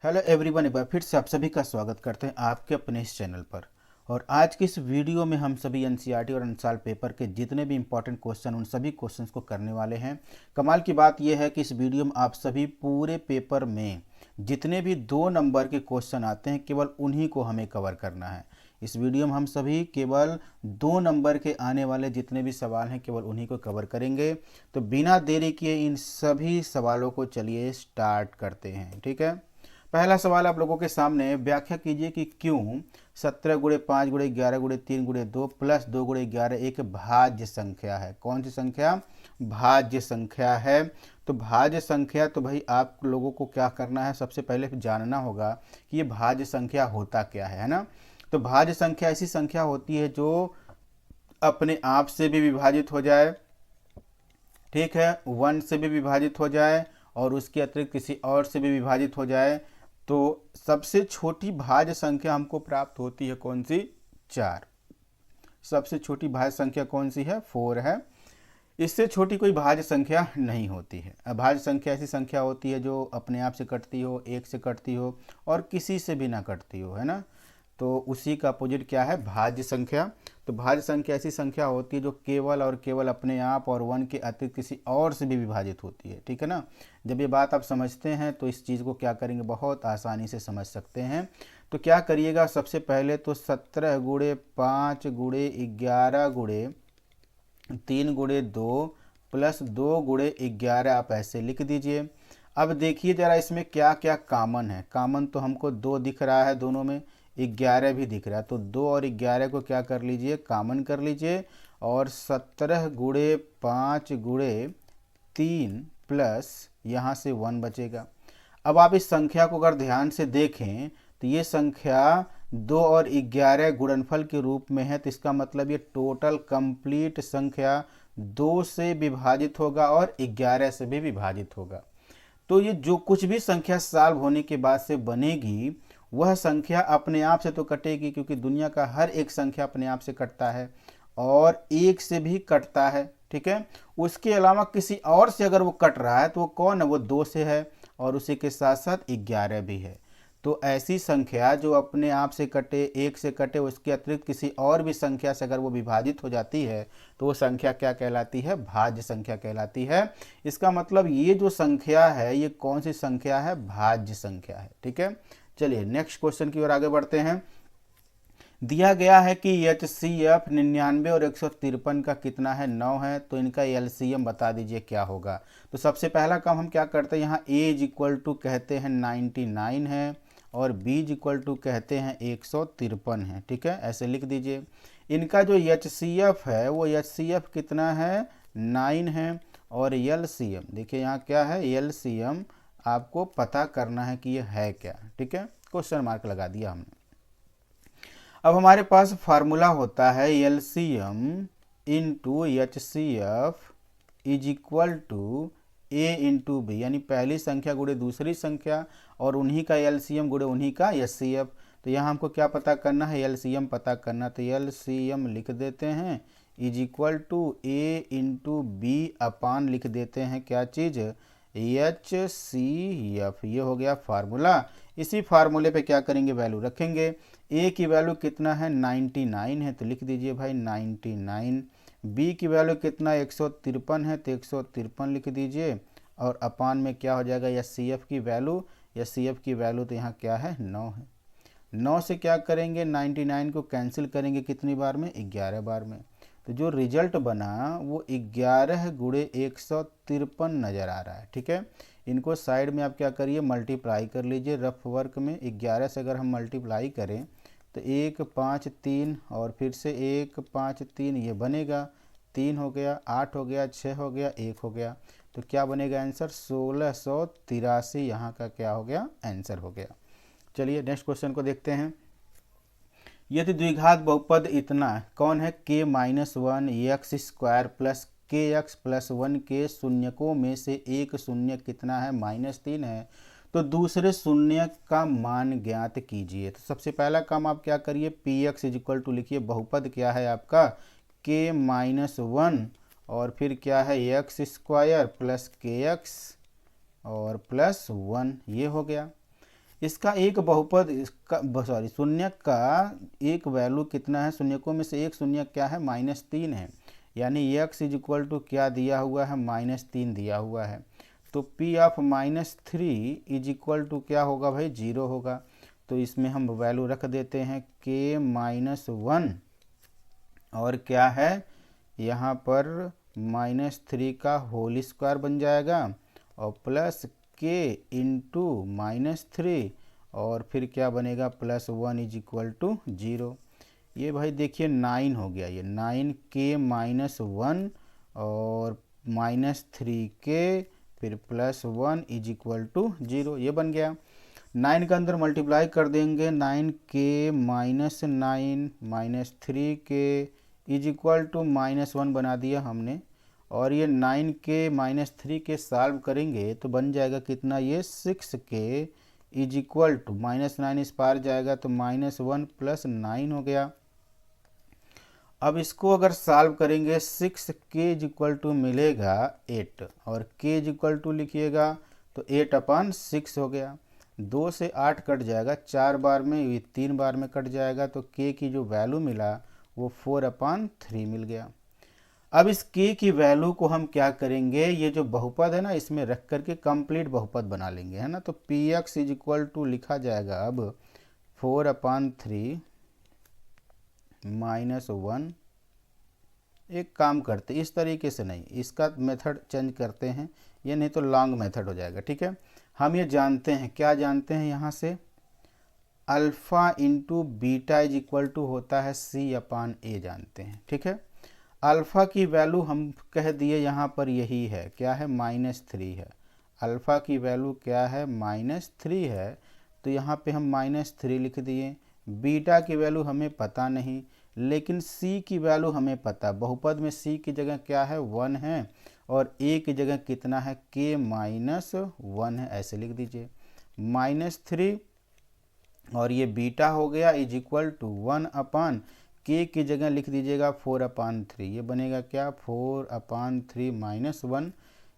Hello everyone, एक बार फिर से आप सभी का स्वागत करते हैं आपके अपने इस चैनल पर। और आज की इस वीडियो में हम सभी एनसीईआरटी और अनसाल पेपर के जितने भी इंपॉर्टेंट क्वेश्चन उन सभी क्वेश्चंस को करने वाले हैं। कमाल की बात यह है कि इस वीडियो में आप सभी पूरे पेपर में जितने भी 2 नंबर के क्वेश्चन आते हैं केवल उन्हीं को हमें कवर करना है। इस वीडियो में हम सभी केवल 2 नंबर के आने वाले जितने भी सवाल हैं केवल उन्हीं को कवर करेंगे। तो बिना देरी किए इन सभी सवालों को चलिए स्टार्ट करते हैं। ठीक है, पहला सवाल आप लोगों के सामने, व्याख्या कीजिए कि क्यों 17 गुणे 5 गुणे 11 गुणे 3 गुणे 2 प्लस 2 गुणे 11 एक भाज्य संख्या है। कौन सी संख्या? भाज्य संख्या है। तो भाज्य संख्या, तो भाई आप लोगों को क्या करना है, सबसे पहले जानना होगा कि ये भाज्य संख्या होता क्या है ना। तो भाज्य संख्या ऐसी संख्या होती है जो अपने आप से भी विभाजित हो जाए, ठीक है, 1 से भी विभाजित हो जाए और उसके अतिरिक्त किसी और से भी विभाजित हो जाए। तो सबसे छोटी भाज्य संख्या हमको प्राप्त होती है कौन सी? 4। सबसे छोटी भाज्य संख्या कौन सी है? 4 है। इससे छोटी कोई भाज्य संख्या नहीं होती है। अभाज्य संख्या ऐसी संख्या होती है जो अपने आप से कटती हो, 1 से कटती हो और किसी से भी ना कटती हो, है ना। तो उसी का अपोजिट क्या है? भाज्य संख्या। तो भाज्य संख्या ऐसी संख्या होती है जो केवल और केवल अपने आप और 1 के अतिरिक्त किसी और से भी विभाजित होती है। ठीक है ना। जब ये बात आप समझते हैं तो इस चीज़ को क्या करेंगे, बहुत आसानी से समझ सकते हैं। तो क्या करिएगा, सबसे पहले तो 17 गुणे 5 गुणे 11 गुणे 3 गुणे 2 प्लस 2 गुणे 11 आप ऐसे लिख दीजिए। अब देखिए जरा इसमें क्या क्या कॉमन है। कॉमन तो हमको 2 दिख रहा है, दोनों में 11 भी दिख रहा है। तो 2 और 11 को क्या कर लीजिए, कॉमन कर लीजिए। और 17 गुणे 5 गुणे 3 प्लस यहाँ से 1 बचेगा। अब आप इस संख्या को अगर ध्यान से देखें तो ये संख्या 2 और 11 गुणनफल के रूप में है। तो इसका मतलब ये टोटल कंप्लीट संख्या 2 से विभाजित होगा और 11 से भी विभाजित होगा। तो ये जो कुछ भी संख्या सॉल्व होने के बाद से बनेगी वह संख्या अपने आप से तो कटेगी, क्योंकि दुनिया का हर एक संख्या अपने आप से कटता है और 1 से भी कटता है। ठीक है, उसके अलावा किसी और से अगर वो कट रहा है तो वो कौन है? वो 2 से है और उसी के साथ साथ 11 भी है। तो ऐसी संख्या जो अपने आप से कटे, 1 से कटे, उसके अतिरिक्त किसी और भी संख्या से अगर वो विभाजित हो जाती है तो वो संख्या क्या कहलाती है? भाज्य संख्या कहलाती है। इसका मतलब ये जो संख्या है ये कौन सी संख्या है? भाज्य संख्या है। ठीक है, चलिए नेक्स्ट क्वेश्चन की ओर आगे बढ़ते हैं। दिया गया है कि HCF 99 और 153 का कितना है? 9 है। तो इनका LCM बता दीजिए क्या होगा। तो सबसे पहला काम हम क्या करते हैं, यहाँ A इज इक्वल टू कहते हैं 99 है और B इज इक्वल टू कहते हैं 153 है। ठीक है, ऐसे लिख दीजिए। इनका जो HCF है वो HCF कितना है? 9 है। और LCM देखिए यहाँ क्या है, LCM आपको पता करना है कि ये है क्या। ठीक है, क्वेश्चन मार्क लगा दिया हमने। अब हमारे पास फार्मूला होता है LCM into HCF is equal to A into B, यानी पहली संख्या गुणे दूसरी संख्या और उन्हीं का LCM गुणे उन्हीं का HCF। तो यहाँ हमको क्या पता करना है? LCM पता करना। तो LCM लिख देते हैं is equal to A into B upon लिख देते हैं क्या चीज़? HCF। ये हो गया फार्मूला। इसी फार्मूले पे क्या करेंगे? वैल्यू रखेंगे। A की वैल्यू कितना है? 99 है, तो लिख दीजिए भाई 99। B की वैल्यू कितना? 153 है, तो 153 लिख दीजिए। और अपान में क्या हो जाएगा? HCF की वैल्यू, HCF की वैल्यू तो यहाँ क्या है? 9 है। 9 से क्या करेंगे? 99 को कैंसिल करेंगे कितनी बार में? 11 बार में। तो जो रिजल्ट बना वो 11 गुणे 153 नज़र आ रहा है। ठीक है, इनको साइड में आप क्या करिए, मल्टीप्लाई कर लीजिए। रफ वर्क में 11 से अगर हम मल्टीप्लाई करें तो 1 5 3 और फिर से 1 5 3 ये बनेगा। 3 हो गया, 8 हो गया, 6 हो गया, 1 हो गया। तो क्या बनेगा आंसर? 1683 यहाँ का क्या हो गया? आंसर हो गया। चलिए नेक्स्ट क्वेश्चन को देखते हैं। यदि द्विघात बहुपद इतना कौन है? k-1 एक्स स्क्वायर प्लस के एक्स प्लस 1 के शून्यकों में से एक शून्य कितना है? -3 है। तो दूसरे शून्य का मान ज्ञात कीजिए। तो सबसे पहला काम आप क्या करिए, P X is equal to लिखिए। बहुपद क्या है आपका? k-1 और फिर क्या है? एक्स स्क्वायर प्लस के एक्स और प्लस 1, ये हो गया। इसका एक बहुपद, इसका सॉरी शून्य का एक वैल्यू कितना है, शून्यकों में से एक शून्य क्या है, -3 है। यानी x इज इक्वल टू क्या दिया हुआ है, -3 दिया हुआ है। तो p of -3 is equal to क्या होगा भाई, 0 होगा। तो इसमें हम वैल्यू रख देते हैं k-1 और क्या है यहाँ पर -3 का होल स्क्वायर बन जाएगा और प्लस k इंटू -3 और फिर क्या बनेगा +1 इज इक्वल टू 0। ये भाई देखिए 9 हो गया, ये 9k-1 और -3k फिर +1 इज इक्वल टू 0, ये बन गया। 9 के अंदर मल्टीप्लाई कर देंगे, 9k-9 -3k is equal to -1 बना दिया हमने। और ये 9k-3 के सॉल्व करेंगे तो बन जाएगा कितना, ये 6k इज इक्वल टू -9 इस पार जाएगा तो -1 + 9 हो गया। अब इसको अगर सॉल्व करेंगे 6k इज इक्वल टू मिलेगा 8 और k इज इक्वल टू लिखिएगा तो 8/6 हो गया। 2 से 8 कट जाएगा, 4 बार में, ये 3 बार में कट जाएगा तो k की जो वैल्यू मिला वो 4/3 मिल गया। अब इस k की वैल्यू को हम क्या करेंगे, ये जो बहुपद है ना इसमें रख करके कंप्लीट बहुपद बना लेंगे, है ना। तो px इज इक्वल टू लिखा जाएगा अब 4/3 -1। एक काम करते, इस तरीके से नहीं, इसका मेथड चेंज करते हैं, ये नहीं तो लॉन्ग मेथड हो जाएगा, ठीक है। हम ये जानते हैं, क्या जानते हैं यहाँ से, alpha into beta is equal to होता है c/a जानते हैं, ठीक है। अल्फ़ा की वैल्यू हम कह दिए यहाँ पर यही है, क्या है, -3 है। अल्फ़ा की वैल्यू क्या है, -3 है, तो यहाँ पे हम -3 लिख दिए। बीटा की वैल्यू हमें पता नहीं, लेकिन c की वैल्यू हमें पता। बहुपद में c की जगह क्या है, 1 है और a की जगह कितना है, k-1 है, ऐसे लिख दीजिए। -3 और ये बीटा हो गया इज इक्वल टू 1/k की जगह लिख दीजिएगा 4/3। ये बनेगा क्या, 4/3 -1।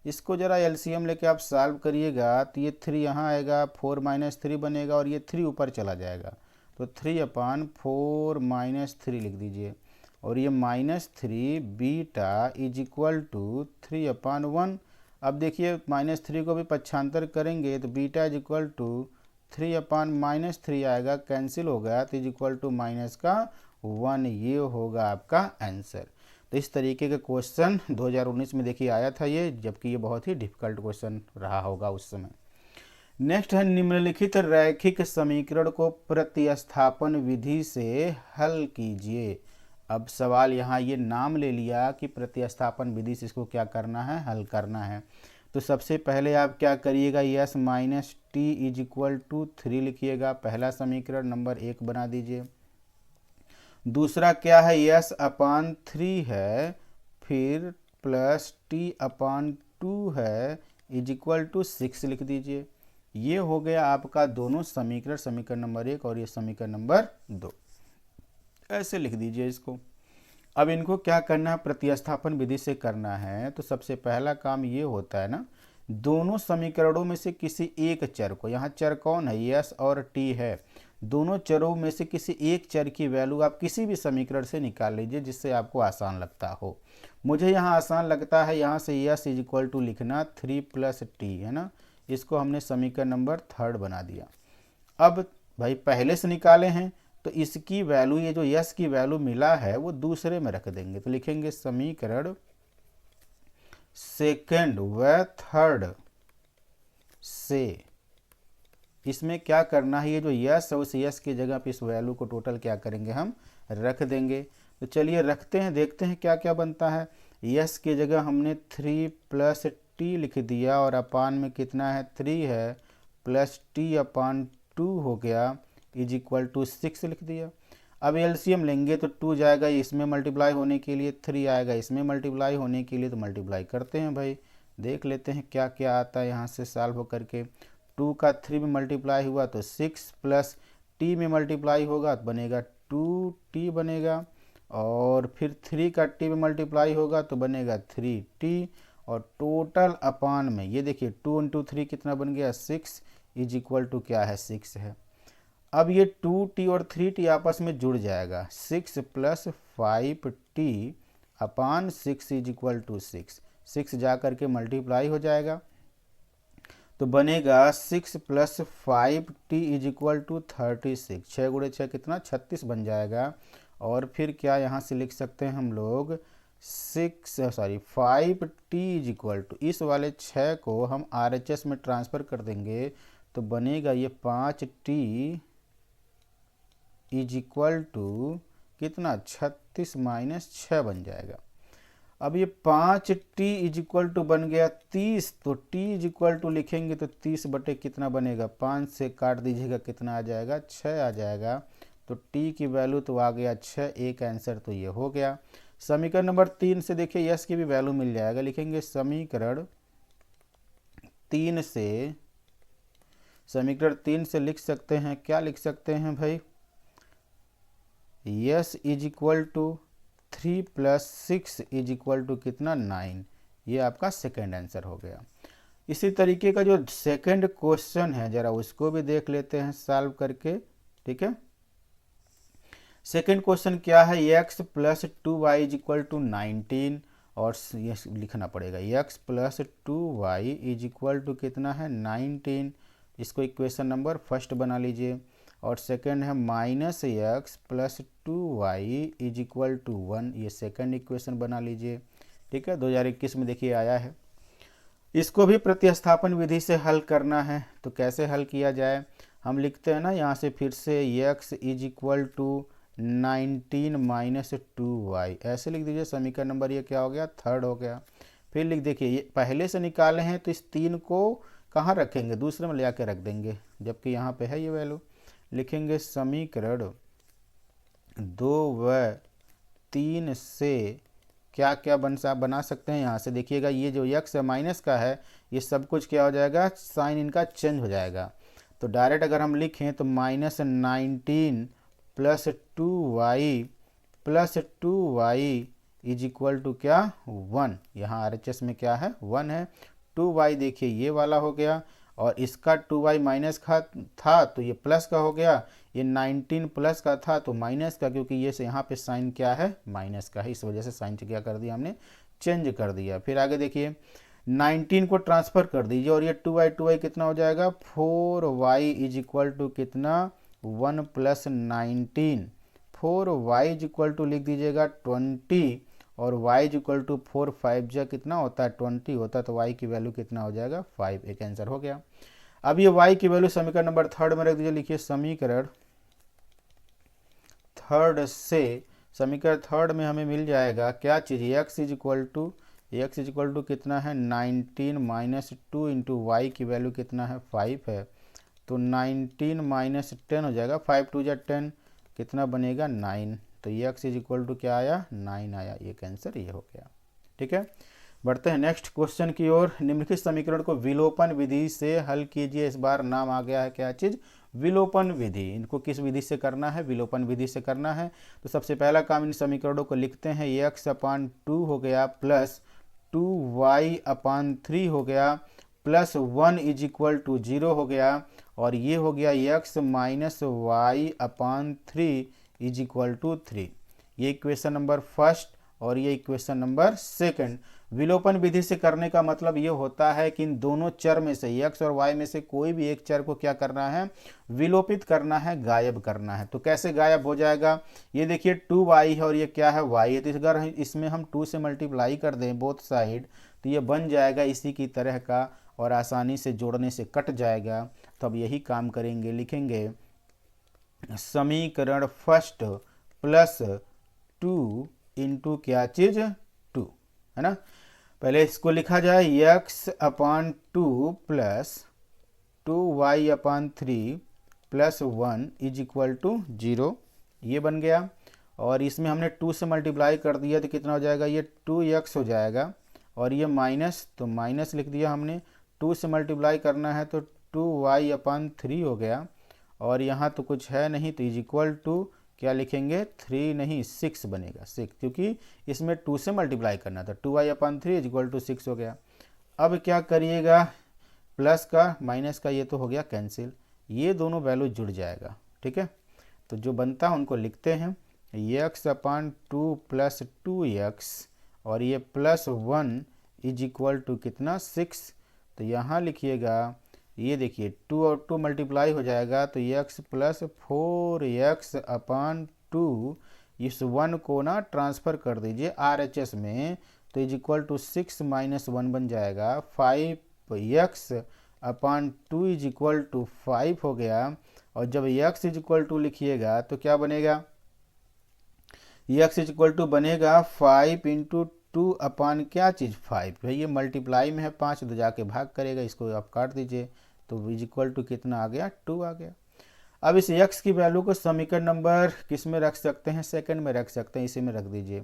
इसको ज़रा एलसीएम लेके आप सॉल्व करिएगा तो ये 3 यहाँ आएगा, 4 - 3 बनेगा और ये 3 ऊपर चला जाएगा तो 3/4 -3 लिख दीजिए। और ये -3 बीटा इज इक्वल टू 3/1। अब देखिए -3 को भी पक्षांतर करेंगे तो बीटा इज इक्वल टू 3/-3 आएगा, कैंसिल हो गया तो इज इक्वल टू -1। ये होगा आपका आंसर। तो इस तरीके का क्वेश्चन 2019 में देखिए आया था ये, जबकि ये बहुत ही डिफिकल्ट क्वेश्चन रहा होगा उस समय। नेक्स्ट है, निम्नलिखित रैखिक समीकरण को प्रतिस्थापन विधि से हल कीजिए। अब सवाल यहाँ ये नाम ले लिया कि प्रतिस्थापन विधि से इसको क्या करना है, हल करना है। तो सबसे पहले आप क्या करिएगा, S -t is equal to 3 लिखिएगा, पहला समीकरण नंबर 1 बना दीजिए। दूसरा क्या है, s/3 है, फिर प्लस t/2 है इज इक्वल टू 6 लिख दीजिए। ये हो गया आपका दोनों समीकरण, समीकरण नंबर 1 और ये समीकरण नंबर 2, ऐसे लिख दीजिए इसको। अब इनको क्या करना है, प्रतिस्थापन विधि से करना है। तो सबसे पहला काम ये होता है ना, दोनों समीकरणों में से किसी एक चर को, यहाँ चर कौन है, यस और टी है, दोनों चरों में से किसी एक चर की वैल्यू आप किसी भी समीकरण से निकाल लीजिए जिससे आपको आसान लगता हो। मुझे यहाँ आसान लगता है, यहाँ से यस इज इक्वल टू लिखना 3 + t, है ना। इसको हमने समीकरण नंबर 3 बना दिया। अब भाई पहले से निकाले हैं तो इसकी वैल्यू, ये जो यस की वैल्यू मिला है वो दूसरे में रख देंगे। तो लिखेंगे समीकरण सेकंड व थर्ड से, इसमें क्या करना है, ये जो यस है उस यस की जगह पे इस वैल्यू को टोटल क्या करेंगे, हम रख देंगे। तो चलिए रखते हैं, देखते हैं क्या क्या बनता है। यस की जगह हमने 3 + t लिख दिया और अपान में कितना है, 3 है, प्लस t/2 हो गया इज इक्वल टू 6 लिख दिया। अब एलसीएम लेंगे तो 2 जाएगा इसमें मल्टीप्लाई होने के लिए, 3 आएगा इसमें मल्टीप्लाई होने के लिए, तो मल्टीप्लाई करते हैं भाई, देख लेते हैं क्या क्या आता है यहाँ से सॉल्व हो करके। 2 का 3 में मल्टीप्लाई हुआ तो 6 प्लस t में मल्टीप्लाई होगा तो बनेगा 2t बनेगा, और फिर 3 का t में मल्टीप्लाई होगा तो बनेगा 3t, और टोटल अपान में ये देखिए 2 × 3 कितना बन गया, 6 इज इक्वल टू क्या है 6 है। अब ये 2t और 3t आपस में जुड़ जाएगा, 6 + 5t upon 6 is equal to 6 जा करके मल्टीप्लाई हो जाएगा तो बनेगा 6 + 5t इज इक्वल टू 36। 6 × 6 कितना 36 बन जाएगा। और फिर क्या यहाँ से लिख सकते हैं हम लोग 5t इज इक्वल टू, इस वाले 6 को हम RHS में ट्रांसफ़र कर देंगे तो बनेगा ये 5t इज इक्वल टू कितना 36 - 6 बन जाएगा। अब ये 5t इज इक्वल टू बन गया 30, तो t इज इक्वल टू लिखेंगे तो 30 बटे कितना बनेगा 5 से काट दीजिएगा कितना आ जाएगा 6 आ जाएगा। तो t की वैल्यू तो आ गया 6, एक आंसर तो ये हो गया। समीकरण नंबर 3 से देखिए यस की भी वैल्यू मिल जाएगा, लिखेंगे समीकरण 3 से लिख सकते हैं, क्या लिख सकते हैं भाई, S is equal to 3 + 6 is equal to कितना 9। ये आपका सेकेंड आंसर हो गया। इसी तरीके का जो सेकेंड क्वेश्चन है जरा उसको भी देख लेते हैं सॉल्व करके, ठीक है। सेकेंड क्वेश्चन क्या है, x + 2y is equal to 19, और ये लिखना पड़ेगा x + 2y is equal to कितना है 19। इसको इक्वेशन नंबर फर्स्ट बना लीजिए। और सेकंड है -x + 2y is equal to 1, ये सेकंड इक्वेशन बना लीजिए, ठीक है। 2021 में देखिए आया है। इसको भी प्रतिस्थापन विधि से हल करना है, तो कैसे हल किया जाए, हम लिखते हैं ना यहाँ से फिर से x is equal to 19 - 2y, ऐसे लिख दीजिए। समीकरण नंबर ये क्या हो गया थर्ड हो गया। फिर लिख देखिए ये पहले से निकाले हैं तो इस 3 को कहाँ रखेंगे, दूसरे में ले आके रख देंगे, जबकि यहाँ पे है ये वैल्यू। लिखेंगे समीकरण 2 व 3 से क्या क्या बना सकते हैं। यहाँ से देखिएगा ये जो x है माइनस का है, ये सब कुछ क्या हो जाएगा, साइन इनका चेंज हो जाएगा। तो डायरेक्ट अगर हम लिखें तो -19 + 2y इज इक्वल टू क्या 1। यहाँ RHS में क्या है 1 है। 2y देखिए ये वाला हो गया, और इसका 2y माइनस का था तो ये प्लस का हो गया। ये 19 प्लस का था तो माइनस का, क्योंकि ये से यहाँ पे साइन क्या है माइनस का है, इस वजह से साइन क्या कर दिया हमने चेंज कर दिया। फिर आगे देखिए 19 को ट्रांसफ़र कर दीजिए और ये 2y कितना हो जाएगा 4y इज इक्वल टू कितना 1 + 19। 4y इज इक्वल टू लिख दीजिएगा 20, और y इज इक्वल टू 4 5 जा कितना होता है 20 होता है, तो y की वैल्यू कितना हो जाएगा 5, एक आंसर हो गया। अब ये y की वैल्यू समीकरण नंबर थर्ड में रख दीजिए। लिखिए समीकरण थर्ड से, समीकरण थर्ड में हमें मिल जाएगा क्या चीज़, x इज इक्वल टू कितना है 19 - 2 इंटू वाई की वैल्यू कितना है 5 है, तो 19 - 10 हो जाएगा, 5 2 = 10 कितना बनेगा 9। तो x इज इक्वल टू क्या आया 9 आया, ये आंसर ये हो गया, ठीक है। बढ़ते हैं नेक्स्ट क्वेश्चन की ओर। निम्नलिखित समीकरण को विलोपन विधि से हल कीजिए। इस बार नाम आ गया है क्या चीज़, विलोपन विधि। इनको किस विधि से करना है, विलोपन विधि से करना है। तो सबसे पहला काम इन समीकरणों को लिखते हैं, x/2 हो गया प्लस 2y/3 हो गया प्लस 1 इज इक्वल टू 0 हो गया, और ये हो गया x - y/3 is equal to 3। ये इक्वेशन नंबर फर्स्ट और ये इक्वेशन नंबर सेकंड। विलोपन विधि से करने का मतलब ये होता है कि इन दोनों चर में से x और y में से कोई भी एक चर को क्या करना है, विलोपित करना है, गायब करना है। तो कैसे गायब हो जाएगा, ये देखिए 2y है और ये क्या है y है, तो अगर इसमें हम 2 से मल्टीप्लाई कर दें बोथ साइड तो ये बन जाएगा इसी की तरह का, और आसानी से जोड़ने से कट जाएगा। तो अब यही काम करेंगे, लिखेंगे समीकरण फर्स्ट प्लस 2 इंटू क्या चीज़ 2, है ना। पहले इसको लिखा जाए x/2 plus 2y/3 plus 1 is equal to 0, ये बन गया। और इसमें हमने 2 से मल्टीप्लाई कर दिया तो कितना हो जाएगा, ये 2x हो जाएगा, और ये माइनस, तो माइनस लिख दिया हमने। 2 से मल्टीप्लाई करना है तो 2y/3 हो गया, और यहाँ तो कुछ है नहीं तो इज इक्वल टू क्या लिखेंगे 3 नहीं 6 बनेगा, 6, क्योंकि इसमें 2 से मल्टीप्लाई करना था। 2y/3 इज इक्वल टू 6 हो गया। अब क्या करिएगा, प्लस का माइनस का ये तो हो गया कैंसिल, ये दोनों वैल्यू जुड़ जाएगा। ठीक है, तो जो बनता है उनको लिखते हैं x/2 + 2x और ये +1 इज इक्वल टू कितना 6। तो यहाँ लिखिएगा, ये देखिए 2 और 2 मल्टीप्लाई हो जाएगा तो x + 4x/2, इस 1 को ना ट्रांसफ़र कर दीजिए RHS में, तो इज इक्वल टू 6 - 1 बन जाएगा 5x/2 इज इक्वल टू 5 हो गया। और जब x इज इक्वल टू लिखिएगा तो क्या बनेगा, x इज इक्वल टू बनेगा 5 × 2 अपान क्या चीज़ 5। भाई ये मल्टीप्लाई में है 5, तो जाके भाग करेगा, इसको आप काट दीजिए तो इज इक्वल टू कितना आ गया 2 आ गया। अब इस x की वैल्यू को समीकरण नंबर किस में रख सकते हैं, सेकंड में रख सकते हैं, इसी में रख दीजिए,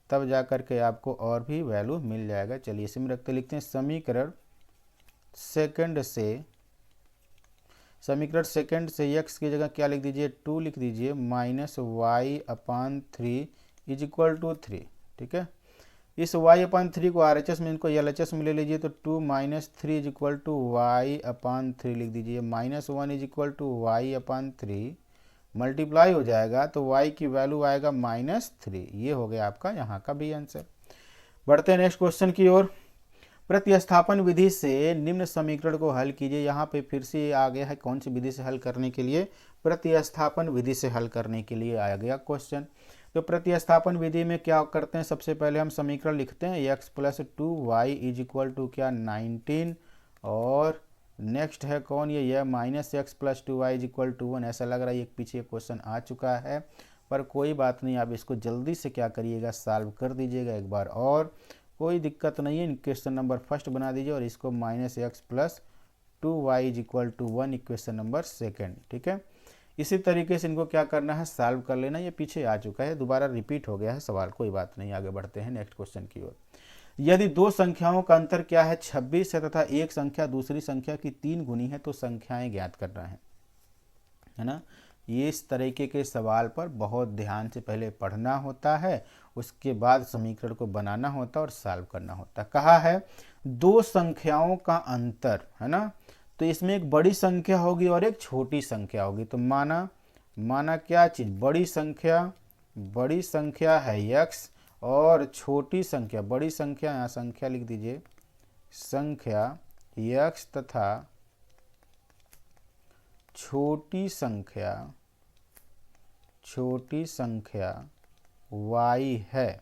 तब जा कर के आपको और भी वैल्यू मिल जाएगा। चलिए इसी में रखते, लिखते हैं समीकरण सेकंड से x की जगह क्या लिख दीजिए 2 लिख दीजिए -y/3 इज इक्वल टू 3। ठीक है, इस y/3 को RHS में, इनको LHS में ले लीजिए, तो 2 - 3 इज इक्वल टू y/3 लिख दीजिए, -1 is equal to y/3 multiply हो जाएगा तो y की वैल्यू आएगा -3। ये हो गया आपका यहाँ का भी आंसर। बढ़ते हैं नेक्स्ट क्वेश्चन की ओर। प्रतिस्थापन विधि से निम्न समीकरण को हल कीजिए। यहाँ पे फिर से आ गया है कौन सी विधि से हल करने के लिए, प्रतिस्थापन विधि से हल करने के लिए आ गया क्वेश्चन। तो प्रतिस्थापन विधि में क्या करते हैं, सबसे पहले हम समीकरण लिखते हैं x + 2y is equal to क्या 19, और नेक्स्ट है कौन ये -x + 2y is equal to 1। ऐसा लग रहा है ये पीछे क्वेश्चन आ चुका है, पर कोई बात नहीं, आप इसको जल्दी से क्या करिएगा सॉल्व कर दीजिएगा एक बार, और कोई दिक्कत नहीं है। क्वेश्चन नंबर फर्स्ट बना दीजिए और इसको -x + 2y is equal to 1 equation number second. ठीक है, इसी तरीके से इनको क्या करना है सॉल्व कर लेना। ये पीछे आ चुका है, दोबारा रिपीट हो गया है सवाल, कोई बात नहीं, आगे बढ़ते हैं नेक्स्ट क्वेश्चन की ओर। यदि दो संख्याओं का अंतर क्या है 26 है तथा एक संख्या दूसरी संख्या की 3 गुनी है तो संख्याएं ज्ञात करना है ना। ये इस तरीके के सवाल पर बहुत ध्यान से पहले पढ़ना होता है, उसके बाद समीकरण को बनाना होता है और सॉल्व करना होता है। कहा है दो संख्याओं का अंतर है ना, तो इसमें एक बड़ी संख्या होगी और एक छोटी संख्या होगी। तो माना क्या चीज़, बड़ी संख्या है x और छोटी संख्या, बड़ी संख्या, यहाँ संख्या लिख दीजिए, संख्या x तथा छोटी संख्या y है।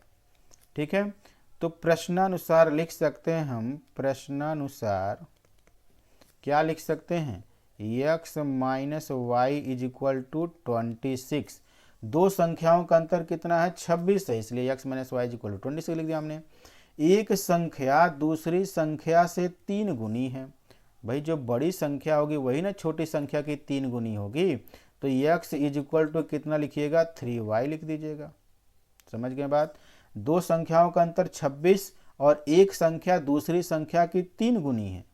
ठीक है, तो प्रश्नानुसार लिख सकते हैं हम, प्रश्नानुसार क्या लिख सकते हैं, x - y is equal to 26। दो संख्याओं का अंतर कितना है 26 है, इसलिए x - y is equal to 26 लिख दिया हमने। एक संख्या दूसरी संख्या से 3 गुनी है, भाई जो बड़ी संख्या होगी वही ना छोटी संख्या की 3 गुनी होगी, तो x इज इक्वल टू कितना लिखिएगा 3y लिख दीजिएगा। समझ गए बात, दो संख्याओं का अंतर 26 और एक संख्या दूसरी संख्या की 3 गुनी है,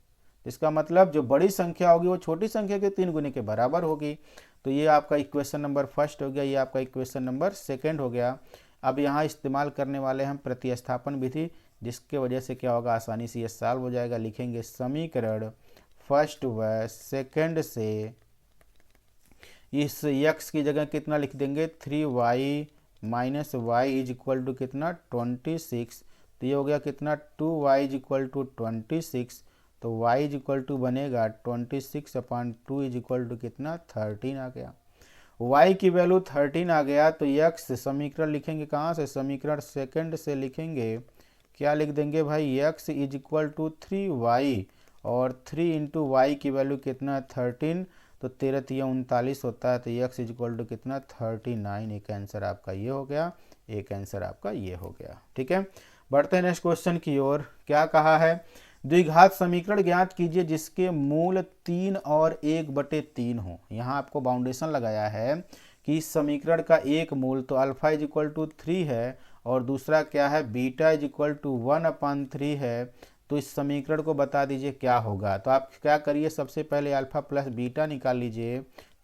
इसका मतलब जो बड़ी संख्या होगी वो छोटी संख्या के 3 गुने के बराबर होगी। तो ये आपका इक्वेशन नंबर फर्स्ट हो गया, ये आपका इक्वेशन नंबर सेकंड हो गया। अब यहाँ इस्तेमाल करने वाले हम प्रतिस्थापन विधि, जिसके वजह से क्या होगा आसानी से ये सॉल्व हो जाएगा। लिखेंगे समीकरण फर्स्ट व सेकंड से इस x की जगह कितना लिख देंगे 3y - y is equal to कितना 26। तो ये हो गया कितना 2y इज इक्वल टू 26, तो y इज इक्वल टू बनेगा 26/2 इज इक्वल टू कितना 13 आ गया। y की वैल्यू 13 आ गया, तो x समीकरण लिखेंगे कहाँ से, समीकरण सेकंड से लिखेंगे, क्या लिख देंगे भाई x is equal to 3y और 3 × y की वैल्यू कितना 13, तो 13 × 39 होता है, तो x इज इक्वल टू कितना 39। एक आंसर आपका ये हो गया, एक आंसर आपका ये हो गया। ठीक है, बढ़ते हैं नेक्स्ट क्वेश्चन की ओर। क्या कहा है, द्विघात समीकरण ज्ञात कीजिए जिसके मूल 3 और 1/3 हो। यहाँ आपको बाउंडेशन लगाया है कि इस समीकरण का एक मूल तो अल्फा इज इक्वल टू 3 है और दूसरा क्या है बीटा इज इक्वल टू 1/3 है। तो इस समीकरण को बता दीजिए क्या होगा। तो आप क्या करिए, सबसे पहले अल्फा प्लस बीटा निकाल लीजिए,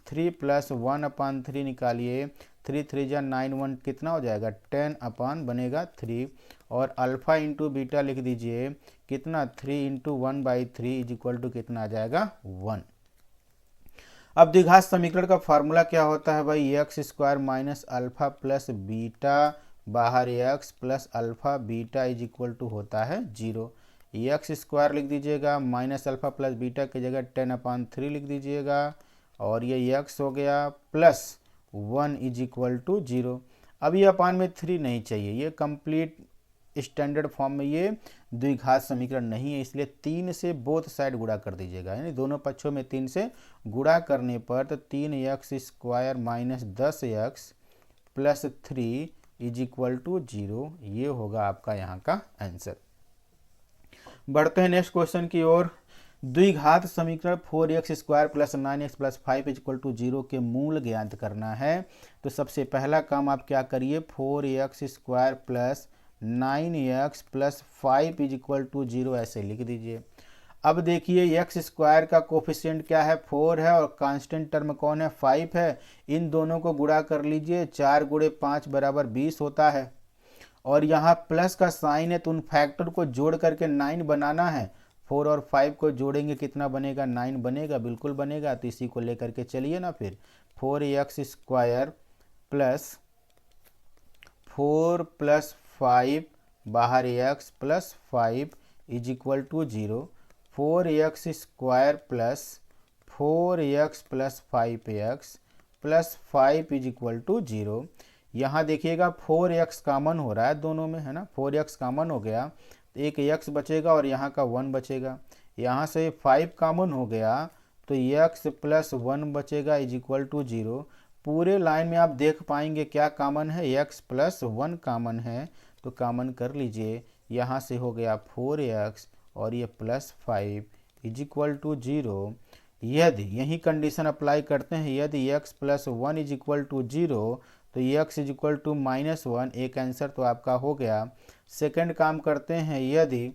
3 + 1/3 निकालिए, 3 3 जा 9 1 कितना हो जाएगा 10 अपान बनेगा 3 और अल्फ़ा इंटू बीटा लिख दीजिए कितना 3 इंटू 1/3 इज इक्वल टू कितना आ जाएगा 1। अब द्विघात समीकरण का फार्मूला क्या होता है भाई X square minus alpha plus beta बाहर X plus alpha beta is equal to होता है 0। एक्स स्क्वायर लिख दीजिएगा माइनस अल्फ़ा प्लस बीटा की जगह 10/3 लिख दीजिएगा और ये एक्स हो गया प्लस 1 इज इक्वल टू 0। अब ये अपान में 3 नहीं चाहिए, ये कंप्लीट स्टैंडर्ड फॉर्म में ये द्विघात समीकरण नहीं है, इसलिए 3 से बोथ साइड गुणा कर दीजिएगा, यानी दोनों पक्षों में 3 से गुणा करने पर तो 3x square minus 10x plus 3 is equal to 0, ये होगा आपका यहाँ का आंसर। बढ़ते हैं नेक्स्ट क्वेश्चन की ओर। द्विघात समीकरण 4x square plus 9x plus 5 is equal to 0 के मूल ज्ञात करना है। तो सबसे पहला काम आप क्या करिए 4x square plus 9x plus 5 is equal to 0 ऐसे लिख दीजिए। अब देखिए x स्क्वायर का कोफिशिएंट क्या है 4 है और कांस्टेंट टर्म कौन है 5 है, इन दोनों को गुणा कर लीजिए 4 गुणे 5 बराबर 20 होता है और यहाँ प्लस का साइन है तो उन फैक्टर को जोड़ करके 9 बनाना है। 4 और 5 को जोड़ेंगे कितना बनेगा 9 बनेगा, बिल्कुल बनेगा। तो इसी को लेकर के चलिए ना फिर 4x स्क्वायर प्लस 4 प्लस 5 बाहर x plus 5 is equal to 0। 4x square plus 4x plus 5x plus 5 is equal to 0। यहाँ देखिएगा 4x कॉमन हो रहा है दोनों में, है ना, 4x कॉमन हो गया, एक x बचेगा और यहाँ का 1 बचेगा। यहाँ से 5 कॉमन हो गया तो x प्लस 1 बचेगा इज इक्वल टू 0। पूरे लाइन में आप देख पाएंगे क्या कॉमन है x प्लस 1 कॉमन है, तो कॉमन कर लीजिए। यहाँ से हो गया 4x और ये प्लस 5 इज इक्वल टू 0। यदि यही कंडीशन अप्लाई करते हैं, यदि x plus 1 is equal to 0 तो x इज इक्वल टू -1, एक आंसर तो आपका हो गया। सेकंड काम करते हैं, यदि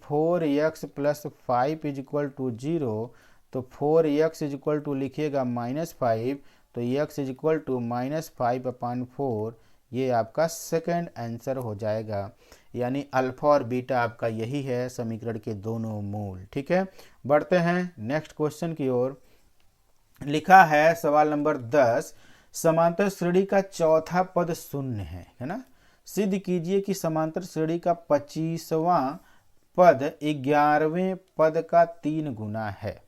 4x plus 5 is equal to 0 तो 4x इज इक्वल टू लिखिएगा -5, तो x इज इक्वल टू -5/4, ये आपका सेकंड आंसर हो जाएगा। यानी अल्फा और बीटा आपका यही है समीकरण के दोनों मूल। ठीक है, बढ़ते हैं नेक्स्ट क्वेश्चन की ओर। लिखा है सवाल नंबर 10, समांतर श्रेणी का चौथा पद शून्य है ना। सिद्ध कीजिए कि समांतर श्रेणी का 25वां पद 11वें पद का 3 गुना है।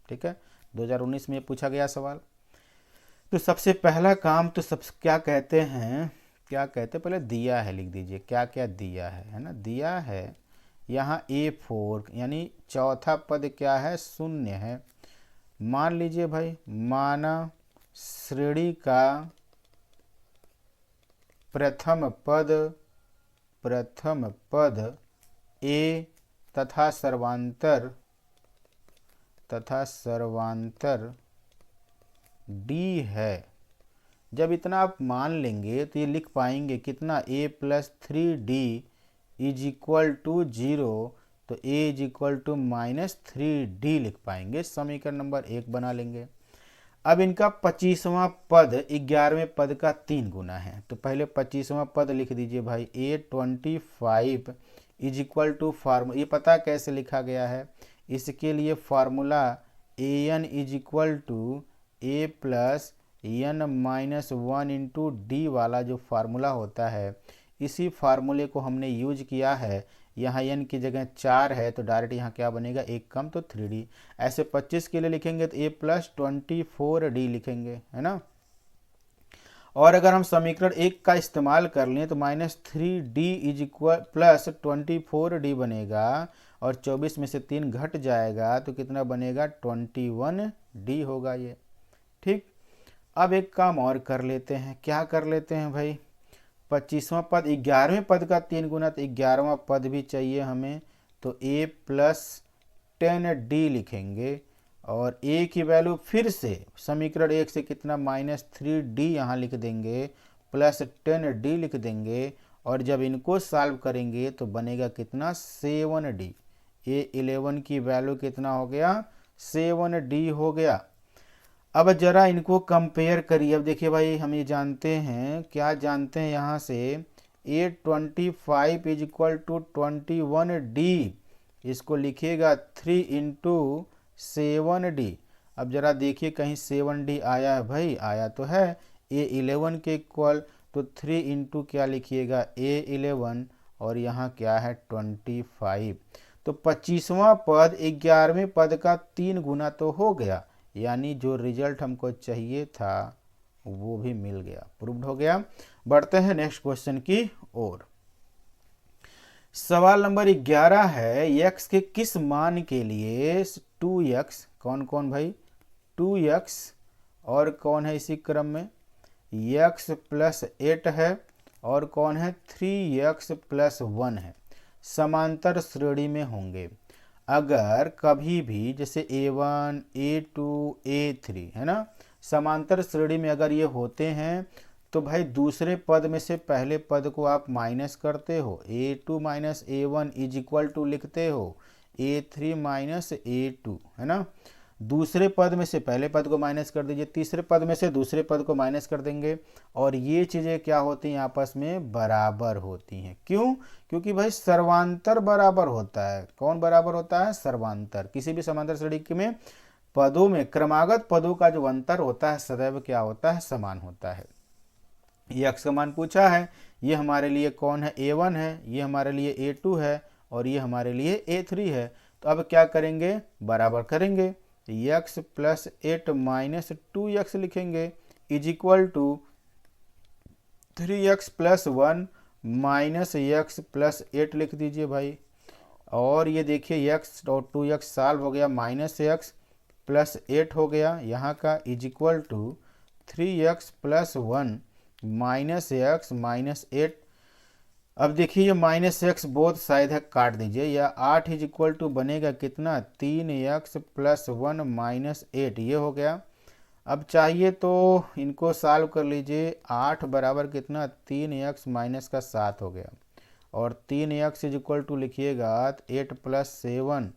ठीक है, 2019 में पूछा गया सवाल। तो सबसे पहला काम तो सब क्या कहते हैं पहले दिया है, लिख दीजिए क्या क्या दिया है ना। दिया है यहाँ A4 यानी चौथा पद क्या है शून्य है। मान लीजिए भाई, माना श्रेणी का प्रथम पद A तथा सर्वांतर D है। जब इतना आप मान लेंगे तो ये लिख पाएंगे कितना A plus 3D is equal to 0, तो A is equal to -3D लिख पाएंगे। समीकरण नंबर 1 बना लेंगे। अब इनका 25वां पद 11वें पद का 3 गुना है, तो पहले 25वां पद लिख दीजिए भाई A25 is equal to formula, ये पता कैसे लिखा गया है, इसके लिए formula AN is equal to A plus n-1 into D वाला जो फार्मूला होता है, इसी फार्मूले को हमने यूज किया है। यहाँ n की जगह 4 है तो डायरेक्ट यहाँ क्या बनेगा, 1 कम तो 3D। ऐसे 25 के लिए लिखेंगे तो A प्लस 24D लिखेंगे, है ना। और अगर हम समीकरण 1 का इस्तेमाल कर लें तो -3D is equal plus 24D बनेगा और 24 में से 3 घट जाएगा तो कितना बनेगा 21D होगा ये। ठीक, अब एक काम और कर लेते हैं, क्या कर लेते हैं भाई, 25वां पद 11वें पद का 3 गुना, तो 11वां पद भी चाहिए हमें, तो A प्लस 10D लिखेंगे और A की वैल्यू फिर से समीकरण 1 से कितना -3D यहाँ लिख देंगे प्लस 10D लिख देंगे और जब इनको सॉल्व करेंगे तो बनेगा कितना 7D। A11 की वैल्यू कितना हो गया 7D हो गया। अब जरा इनको कंपेयर करिए। अब देखिए भाई, हम ये जानते हैं, क्या जानते हैं यहाँ से, 825 इज इक्वल टू 21D। इसको लिखिएगा 3 इंटू 7D। अब जरा देखिए कहीं 7D आया है भाई, आया तो है। A11 के इक्वल, तो 3 इंटू क्या लिखिएगा, A11, और यहाँ क्या है 25। तो 25वां पद 11वें पद का 3 गुना तो हो गया, यानी जो रिजल्ट हमको चाहिए था वो भी मिल गया, प्रूव्ड हो गया। बढ़ते हैं नेक्स्ट क्वेश्चन की ओर। सवाल नंबर 11 है, x के किस मान के लिए 2x, कौन कौन भाई, 2x, और कौन है इसी क्रम में x प्लस 8 है, और कौन है 3x प्लस 1 है, समांतर श्रेणी में होंगे। अगर कभी भी जैसे A1, A2, A3 है ना, समांतर श्रेणी में अगर ये होते हैं, तो भाई दूसरे पद में से पहले पद को आप माइनस करते हो, A2 minus A1 is equal to लिखते हो A3 माइनस A2, है ना। दूसरे पद में से पहले पद को माइनस कर दीजिए, तीसरे पद में से दूसरे पद को माइनस कर देंगे, और ये चीज़ें क्या होती हैं, आपस में बराबर होती हैं। क्यों? क्योंकि भाई सर्वांतर बराबर होता है। कौन बराबर होता है? सर्वांतर। किसी भी समांतर श्रेणी में पदों में क्रमागत पदों का जो अंतर होता है सदैव क्या होता है, समान होता है। ये x का मान पूछा है, ये हमारे लिए कौन है, A1 है, ये हमारे लिए A2 है, और ये हमारे लिए A3 है। तो अब क्या करेंगे, बराबर करेंगे, x प्लस 8 माइनस 2x लिखेंगे is equal to 3x plus 1 minus x plus 8 लिख दीजिए भाई। और ये देखिए x और 2x सॉल्व हो गया, माइनस x प्लस 8 हो गया यहाँ का, is equal to 3x plus 1 minus x minus 8। अब देखिए ये माइनस एक्स बोथ साइड है, काट दीजिए, या 8 इज इक्वल टू बनेगा कितना, 3x प्लस 1 माइनस 8, ये हो गया। अब चाहिए तो इनको सॉल्व कर लीजिए, 8 बराबर कितना, 3x माइनस का 7 हो गया, और 3x इज इक्वल टू लिखिएगा 8 प्लस 7,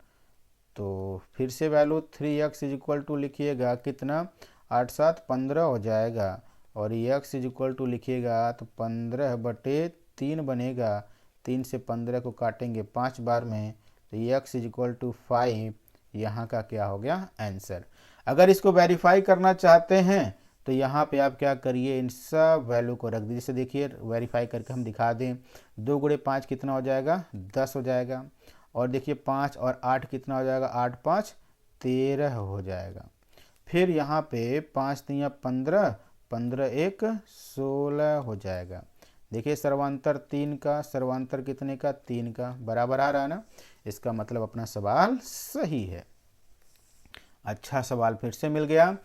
तो फिर से value 3x is equal to लिखिएगा कितना, 8 7 15 हो जाएगा, और x इज इक्वल टू लिखिएगा तो 15/3 बनेगा। 3 से 15 को काटेंगे 5 बार में, तो x इज इक्वल टू 5 यहाँ का क्या हो गया आंसर। अगर इसको वेरीफाई करना चाहते हैं तो यहाँ पे आप क्या करिए, इन सब वैल्यू को रख दीजिए। जैसे देखिए वेरीफाई करके हम दिखा दें, 2 गुणे 5 कितना हो जाएगा, 10 हो जाएगा, और देखिए 5 और 8 कितना हो जाएगा, 8 5 13 हो जाएगा। फिर यहाँ पे 5 3 15, 15 1 16 हो जाएगा। देखिए सर्वांतर 3 का, सर्वांतर कितने का, 3 का, बराबर आ रहा है ना। इसका मतलब अपना सवाल सही है। अच्छा सवाल फिर से मिल गया।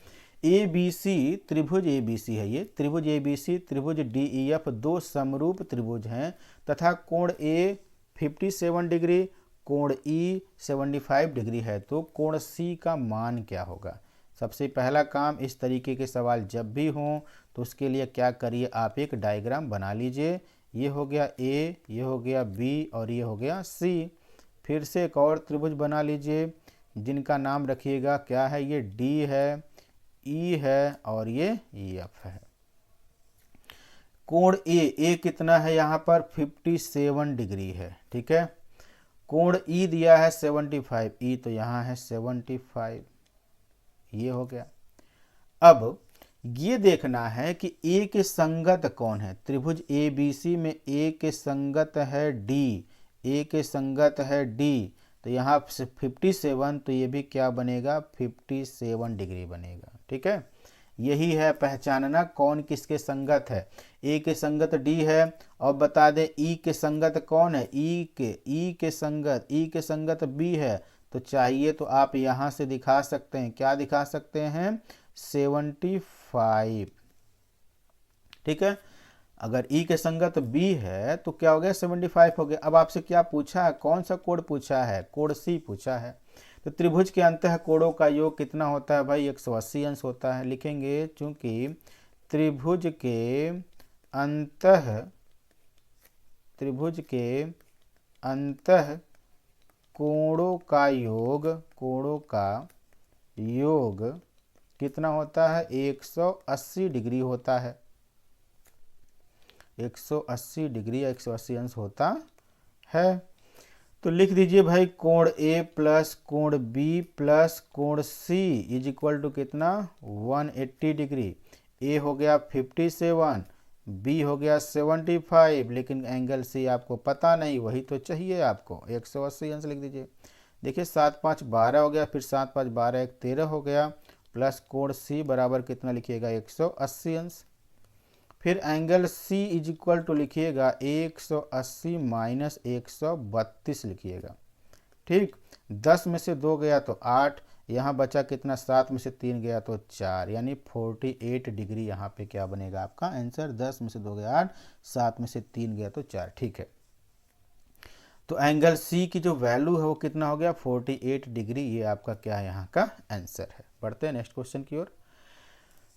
ABC त्रिभुज ABC है, ये त्रिभुज ABC त्रिभुज DEF दो समरूप त्रिभुज हैं तथा कोण A 57 डिग्री, कोण E 75 डिग्री है, तो कोण C का मान क्या होगा। सबसे पहला काम, इस तरीके के सवाल जब भी हों तो उसके लिए क्या करिए, आप एक डायग्राम बना लीजिए। ये हो गया A, ये हो गया B, और ये हो गया C। फिर से एक और त्रिभुज बना लीजिए जिनका नाम रखिएगा क्या है, ये D है, E है, और ये F है। कोण A कितना है यहाँ पर, 57 डिग्री है, ठीक है। कोण E दिया है 75, E तो यहाँ है 75, ये हो गया। अब ये देखना है कि A के संगत कौन है। त्रिभुज ABC में A के संगत है D, A के संगत है D, तो यहाँ 57, तो ये भी क्या बनेगा, 57 डिग्री बनेगा, ठीक है। यही है पहचानना कौन किसके संगत है। A के संगत D है, और बता दें E के संगत कौन है, E के संगत B है, तो चाहिए तो आप यहाँ से दिखा सकते हैं, क्या दिखा सकते हैं, 75, ठीक है। अगर E के संगत B है तो क्या हो गया, 75 हो गया। अब आपसे क्या पूछा है, कौन सा कोण पूछा है, कोण C पूछा है। तो त्रिभुज के अंतः कोणों का योग कितना होता है भाई, 180 अंश होता है। लिखेंगे चूंकि त्रिभुज के अंतः कोणों का योग कितना होता है 180 डिग्री होता है, 180 डिग्री या 180 अंश होता है। तो लिख दीजिए भाई कोण ए प्लस कोण बी प्लस कोण सी इज इक्वल टू कितना 180 डिग्री। ए हो गया 57, बी हो गया 75, लेकिन एंगल सी आपको पता नहीं, वही तो चाहिए आपको, 180 अंश लिख दीजिए। देखिए 7 5 12 हो गया, फिर 7 5 12 1 13 हो गया, प्लस कोण सी बराबर कितना लिखिएगा 180 अंश। फिर angle C is equal to लिखिएगा 180 माइनस 132 लिखिएगा। ठीक, 10 में से 2 गया तो 8, यहाँ बचा कितना 7 में से 3 गया तो 4, यानी 48 डिग्री यहाँ पे क्या बनेगा आपका आंसर। 10 में से 2 गया 8, 7 में से 3 गया तो 4। ठीक है, तो एंगल सी की जो वैल्यू है वो कितना हो गया 48 डिग्री, ये आपका क्या है यहाँ का आंसर है। बढ़ते हैं नेक्स्ट क्वेश्चन की ओर।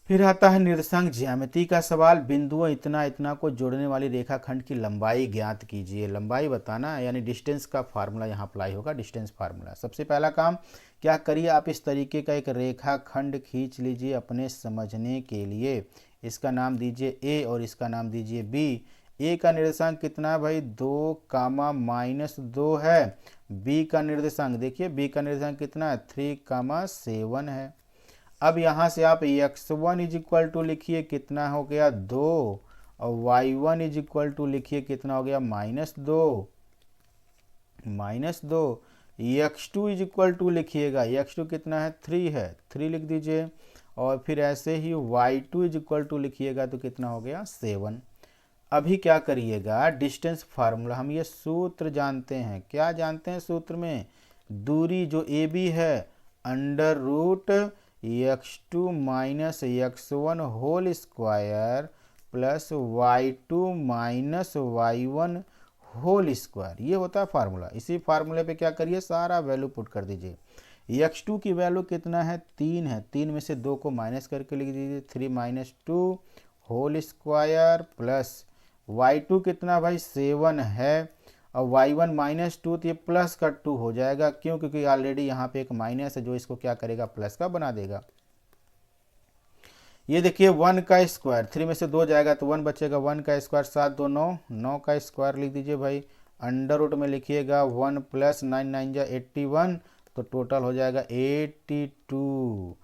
फिर आता है निर्देशांक ज्यामिति का सवाल। बिंदुओं इतना इतना को जोड़ने वाली रेखाखंड की लंबाई ज्ञात कीजिए। लंबाई बताना है, यानी डिस्टेंस का फार्मूला यहाँ अप्लाई होगा, डिस्टेंस फार्मूला। सबसे पहला काम क्या करिए, आप इस तरीके का एक रेखाखंड खींच लीजिए अपने समझने के लिए। इसका नाम दीजिए ए और इसका नाम दीजिए बी। ए का निर्देशांक कितना है भाई 2, -2 है। बी का निर्देशांक देखिए, बी का निर्देशांक कितना है 3, 7 है। अब यहाँ से आप x1 इज इक्वल टू लिखिए कितना हो गया 2, और y1 इज इक्वल टू लिखिए कितना हो गया -2, x2 इज इक्वल टू लिखिएगा, x2 कितना है 3 है, 3 लिख दीजिए। और फिर ऐसे ही y2 इज इक्वल टू लिखिएगा तो कितना हो गया 7। अभी क्या करिएगा, डिस्टेंस फार्मूला, हम ये सूत्र जानते हैं। क्या जानते हैं सूत्र में, दूरी जो ए बी है under root x2 minus x1 whole square plus y2 minus y1 whole square, ये होता है फार्मूला। इसी फार्मूले पे क्या करिए, सारा वैल्यू पुट कर दीजिए। x2 की वैल्यू कितना है 3 है, 3 में से 2 को माइनस करके लिख दीजिए 3 - 2 होल स्क्वायर प्लस y2 कितना भाई 7 है, और y1 -2 तो ये प्लस का 2 हो जाएगा। क्यों, क्योंकि ऑलरेडी यहाँ पे एक माइनस है जो इसको क्या करेगा प्लस का बना देगा। ये देखिए 1 का स्क्वायर, 3 में से 2 जाएगा तो 1 बचेगा, 1 का स्क्वायर 7 2 9, 9 का स्क्वायर लिख दीजिए भाई। अंडर रूट में लिखिएगा 1 प्लस 9 9 जा 81, तो टोटल हो जाएगा 82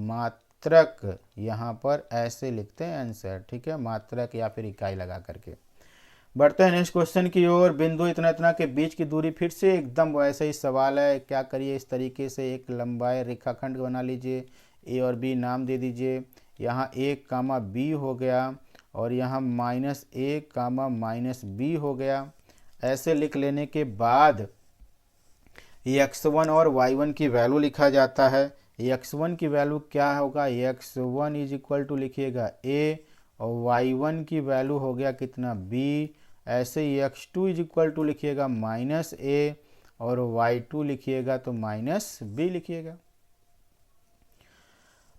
मात्रक। यहाँ पर ऐसे लिखते हैं आंसर, ठीक है, मात्रक या फिर इकाई लगा करके। बढ़ते हैं नेक्स्ट क्वेश्चन की ओर। बिंदु इतना इतना के बीच की दूरी, फिर से एकदम वैसे ही सवाल है। क्या करिए, इस तरीके से एक लंबाई रेखाखंड बना लीजिए, ए और बी नाम दे दीजिए। यहाँ a, b हो गया, और यहाँ -a, -b हो गया। ऐसे लिख लेने के बाद x1 और y1 की वैल्यू लिखा जाता है। x1 की वैल्यू क्या होगा, x1 इज इक्वल टू लिखिएगा a, और y1 की वैल्यू हो गया कितना b। ऐसे ही x2 इज इक्वल टू लिखिएगा -a, और y2 लिखिएगा तो -b लिखिएगा।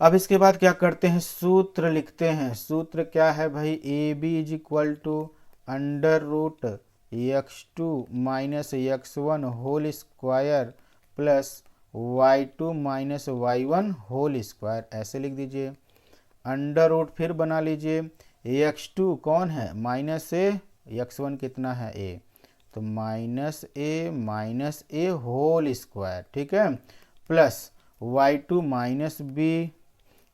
अब इसके बाद क्या करते हैं, सूत्र लिखते हैं। सूत्र क्या है भाई, A B is equal to under root x2 minus x1 whole square plus y2 minus y1 whole square, ऐसे लिख दीजिए। अंडर रूट फिर बना लीजिए, x2 कौन है माइनस ए, x1 कितना है a, तो -a होल स्क्वायर, ठीक है, plus y2 minus b,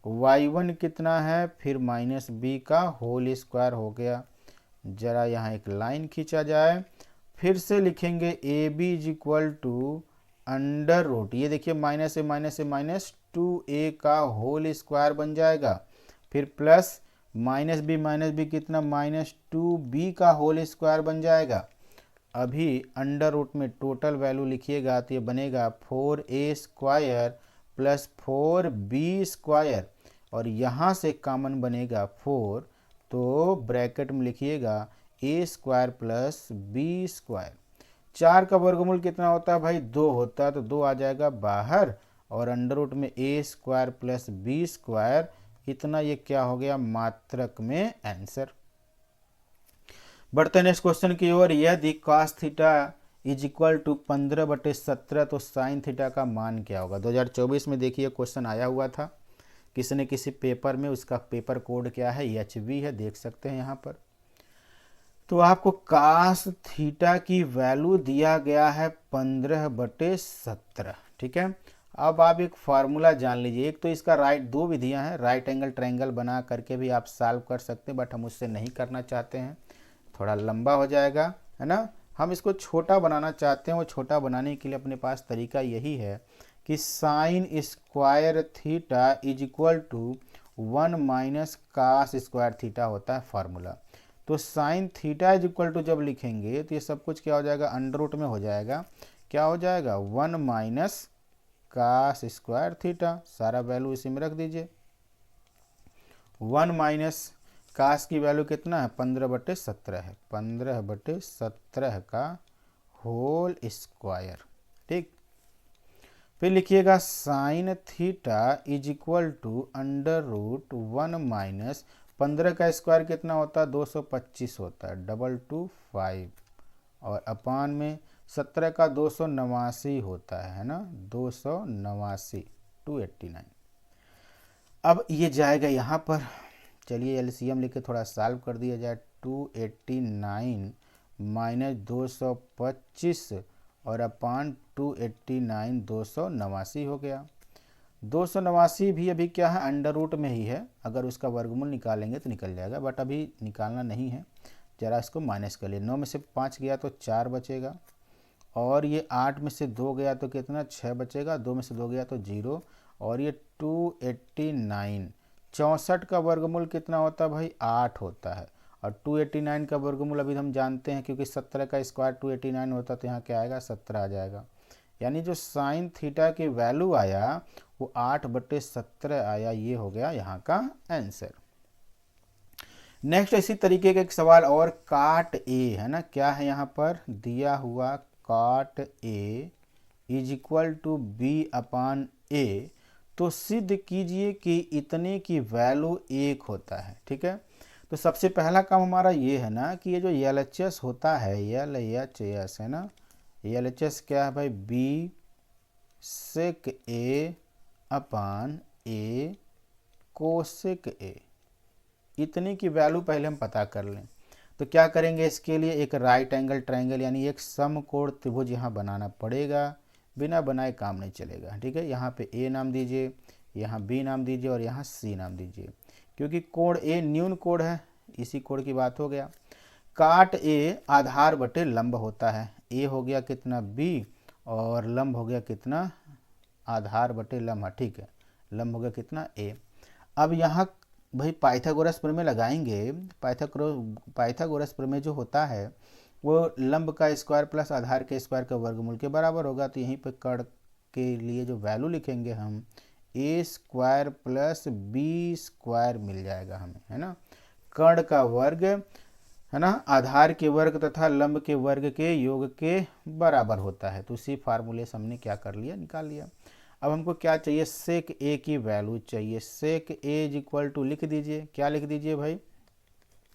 y1 कितना है फिर -b का होल स्क्वायर हो गया। जरा यहाँ एक लाइन खींचा जाए, फिर से लिखेंगे A B is equal to under root, ये देखिए -2a का होल स्क्वायर बन जाएगा, फिर प्लस -b कितना -2b का होल स्क्वायर बन जाएगा। अभी अंडर रूट में टोटल वैल्यू लिखिएगा तो ये बनेगा 4a square plus 4b square, और यहाँ से कॉमन बनेगा 4, तो ब्रैकेट में लिखिएगा a square plus b square. 4 का वर्गमूल कितना होता है भाई 2 होता है, तो 2 आ जाएगा बाहर, और अंडर रूट में a square plus b square, इतना ये क्या हो गया मात्रक में आंसर। बढ़ते नेक्स्ट क्वेश्चन की ओर। यदि cos theta is equal to 15/17 तो साइन थीटा का मान क्या होगा। 2024 में देखिए क्वेश्चन आया हुआ था। किसी न किसी पेपर में उसका पेपर कोड क्या है, HV है, देख सकते हैं यहाँ पर। तो आपको कास थीटा की वैल्यू दिया गया है 15/17, ठीक है। अब आप एक फार्मूला जान लीजिए। एक तो इसका दो विधियां हैं, राइट एंगल ट्रायंगल बना करके भी आप सॉल्व कर सकते हैं, बट हम उससे नहीं करना चाहते हैं, थोड़ा लंबा हो जाएगा, है ना। हम इसको छोटा बनाना चाहते हैं। वो छोटा बनाने के लिए अपने पास तरीका यही है कि sine square theta is equal to 1 - cos square theta होता है फार्मूला। तो sine theta is equal to जब लिखेंगे तो ये सब कुछ क्या हो जाएगा, अंडर रूट में हो जाएगा। क्या हो जाएगा, 1 - कास स्क्वायर थीटा, सारा वैल्यू इसी में रख दीजिए। 1 - कास की वैल्यू कितना है, 15/17 है, 15/17 का होल स्क्वायर, ठीक। फिर लिखिएगा sine theta is equal to under root 1 - 15 का स्क्वायर कितना होता है, 225 होता है, 225, और अपान में 17 का 289 होता है ना, 289, 289। अब ये जाएगा यहाँ पर, चलिए LCM लिख के थोड़ा सॉल्व कर दिया जाए। 289 - 225 और अपान 289, 289 हो गया। 289 भी अभी क्या है, अंडर रूट में ही है। अगर उसका वर्गमूल निकालेंगे तो निकल जाएगा, बट अभी निकालना नहीं है। जरा इसको माइनस कर लिए। 9 में से 5 गया तो 4 बचेगा, और ये 8 में से 2 गया तो कितना, 6 बचेगा। 2 में से 2 गया तो 0, और ये 289, 64 का वर्गमूल कितना होता है भाई, 8 होता है। और 289 का वर्गमूल अभी हम जानते हैं, क्योंकि 17 का स्क्वायर 289 होता है, तो यहाँ क्या आएगा, 17 आ जाएगा। यानी जो साइन थीटा की वैल्यू आया वो 8/17 आया। ये हो गया यहाँ का आंसर। नेक्स्ट इसी तरीके का एक सवाल और, काट ए है ना, क्या है यहाँ पर दिया हुआ, काट ए इज इक्वल टू B/A। तो सिद्ध कीजिए कि इतने की वैल्यू 1 होता है, ठीक है। तो सबसे पहला काम हमारा ये है ना कि ये जो LHS होता है, LHS है ना, LHS क्या है भाई, B sec A/A cosec A। इतने की वैल्यू पहले हम पता कर लें। तो क्या करेंगे, इसके लिए एक राइट एंगल ट्रायंगल यानी एक समकोण त्रिभुज यहाँ बनाना पड़ेगा। बिना बनाए काम नहीं चलेगा, ठीक है। यहाँ पे A नाम दीजिए, यहाँ B नाम दीजिए, और यहाँ C नाम दीजिए, क्योंकि कोण A न्यून कोण है, इसी कोण की बात हो गया। काट A आधार बटे लंब होता है। A हो गया कितना, B, और लंब हो गया कितना, आधार बटे लंब, ठीक है। लंब हो गया कितना, A। अब यहाँ भाई पाइथागोरस प्रमेय लगाएंगे। पाइथागोरस प्रमेय जो होता है वो लंब का स्क्वायर प्लस आधार के स्क्वायर का वर्गमूल के बराबर होगा। तो यहीं पे कर्ण के लिए जो वैल्यू लिखेंगे हम, A² प्लस B² मिल जाएगा हमें, है ना। कर्ण का वर्ग, है ना, आधार के वर्ग तथा लंब के वर्ग के योग के बराबर होता है। तो उसी फार्मूले से हमने क्या कर लिया, निकाल लिया। अब हमको क्या चाहिए, सेक ए की वैल्यू चाहिए। सेक ए इज इक्वल टू लिख दीजिए, क्या लिख दीजिए भाई,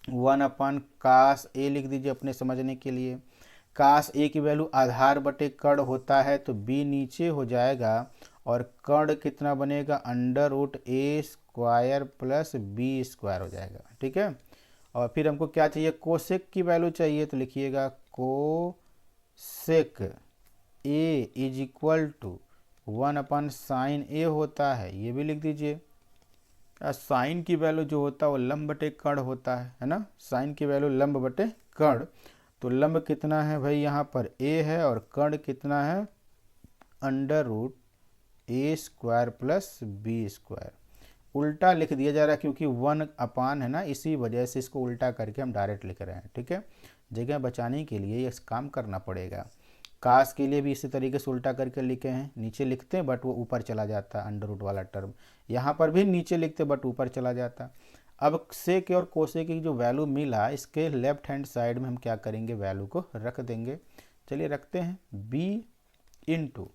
1/कास ए लिख दीजिए अपने समझने के लिए। कास ए की वैल्यू आधार बटे कर्ण होता है, तो बी नीचे हो जाएगा, और कर्ण कितना बनेगा, under root A² plus B² हो जाएगा, ठीक है। और फिर हमको क्या चाहिए, कोसेक की वैल्यू चाहिए। तो लिखिएगा cosec A is equal to sine A होता है, ये भी लिख दीजिए। साइन की वैल्यू जो होता है वो लंब बटे कर्ण होता है ना। साइन की वैल्यू लंब बटे कर्ण, तो लंब कितना है भाई, यहाँ पर A है, और कर्ण कितना है, under root A² plus B²। उल्टा लिख दिया जा रहा है, क्योंकि 1 है ना, इसी वजह से इसको उल्टा करके हम डायरेक्ट लिख रहे हैं, ठीक है। जगह बचाने के लिए ये काम करना पड़ेगा। कास के लिए भी इसी तरीके से उल्टा करके लिखे हैं, नीचे लिखते हैं बट वो ऊपर चला जाता है, अंडर रूट वाला टर्म। यहाँ पर भी नीचे लिखते बट ऊपर चला जाता। अब सेक और कोसेक की जो वैल्यू मिला, इसके लेफ्ट हैंड साइड में हम क्या करेंगे, वैल्यू को रख देंगे। चलिए रखते हैं, B *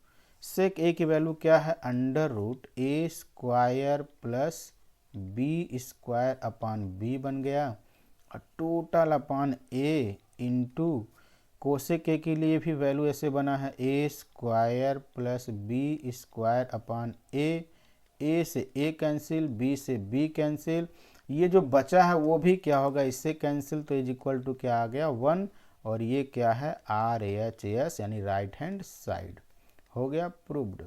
सेक ए की वैल्यू क्या है, under root A² plus B² बन गया, और total upon A into cosec ए के लिए भी वैल्यू ऐसे बना है, A² प्लस B² A ए से ए कैंसिल, बी से बी कैंसिल, ये जो बचा है वो भी क्या होगा इससे कैंसिल, तो इज इक्वल टू क्या आ गया 1, और ये क्या है RHS यानी राइट हैंड साइड, हो गया प्रूव्ड।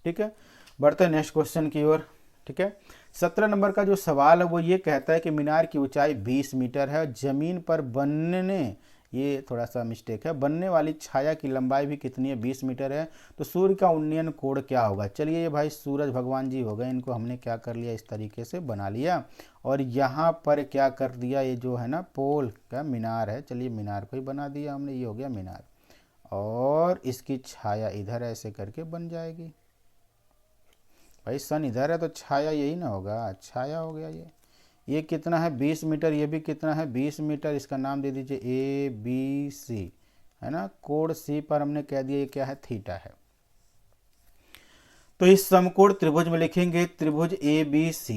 ठीक है, बढ़ते हैं नेक्स्ट क्वेश्चन की ओर। ठीक है, 17 नंबर का जो सवाल है वो ये कहता है कि मीनार की ऊंचाई 20 मीटर है, जमीन पर बनने, ये थोड़ा सा मिस्टेक है, बनने वाली छाया की लंबाई भी कितनी है 20 मीटर है, तो सूर्य का उन्नयन कोण क्या होगा। चलिए ये भाई सूरज भगवान जी हो गए, इनको हमने क्या कर लिया इस तरीके से बना लिया, और यहाँ पर क्या कर दिया, ये जो है ना पोल का मीनार है, चलिए मीनार को ही बना दिया हमने, ये हो गया मीनार, और इसकी छाया इधर ऐसे करके बन जाएगी। भाई सन इधर है तो छाया यही ना होगा, छाया हो गया ये कितना है 20 मीटर, ये भी कितना है 20 मीटर, इसका नाम दे दीजिए ABC, है ना, कोण C पर हमने कह दिया ये क्या है थीटा है। तो इस समकोण त्रिभुज में लिखेंगे त्रिभुज ABC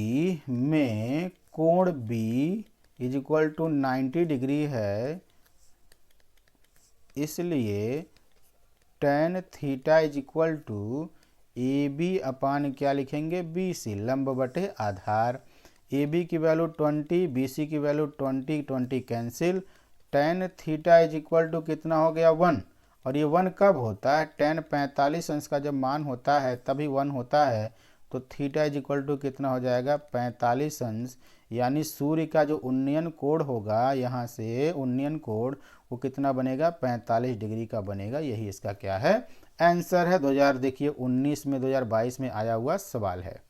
में कोण B is equal to 90 degree है, इसलिए tan theta is equal to AB upon क्या लिखेंगे BC, लंब बटे आधार। AB की वैल्यू 20, BC की value 20, 20 cancel, tan theta is equal to कितना हो गया 1, और ये 1 कब होता है, tan 45 अंश का जब मान होता है तभी 1 होता है, तो थीटा इज इक्वल टू कितना हो जाएगा 45 अंश, यानी सूर्य का जो उन्नयन कोण होगा यहाँ से उन्नयन कोण वो कितना बनेगा 45 डिग्री का बनेगा, यही इसका क्या है आंसर है। 2019 में 2022 में आया हुआ सवाल है।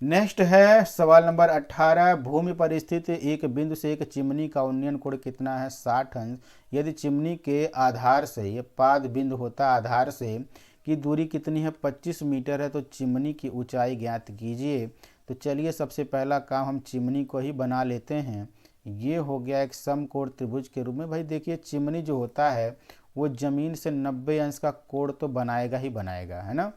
नेक्स्ट है सवाल नंबर 18, भूमि पर स्थित एक बिंदु से एक चिमनी का उन्नयन कोण कितना है 60 अंश, यदि चिमनी के आधार से, ये पाद बिंदु होता है आधार से, की दूरी कितनी है 25 मीटर है, तो चिमनी की ऊंचाई ज्ञात कीजिए। तो चलिए सबसे पहला काम हम चिमनी को ही बना लेते हैं, ये हो गया एक समकोण त्रिभुज के रूप में। भाई देखिए चिमनी जो होता है वो जमीन से 90 अंश का कोण तो बनाएगा ही बनाएगा, है ना,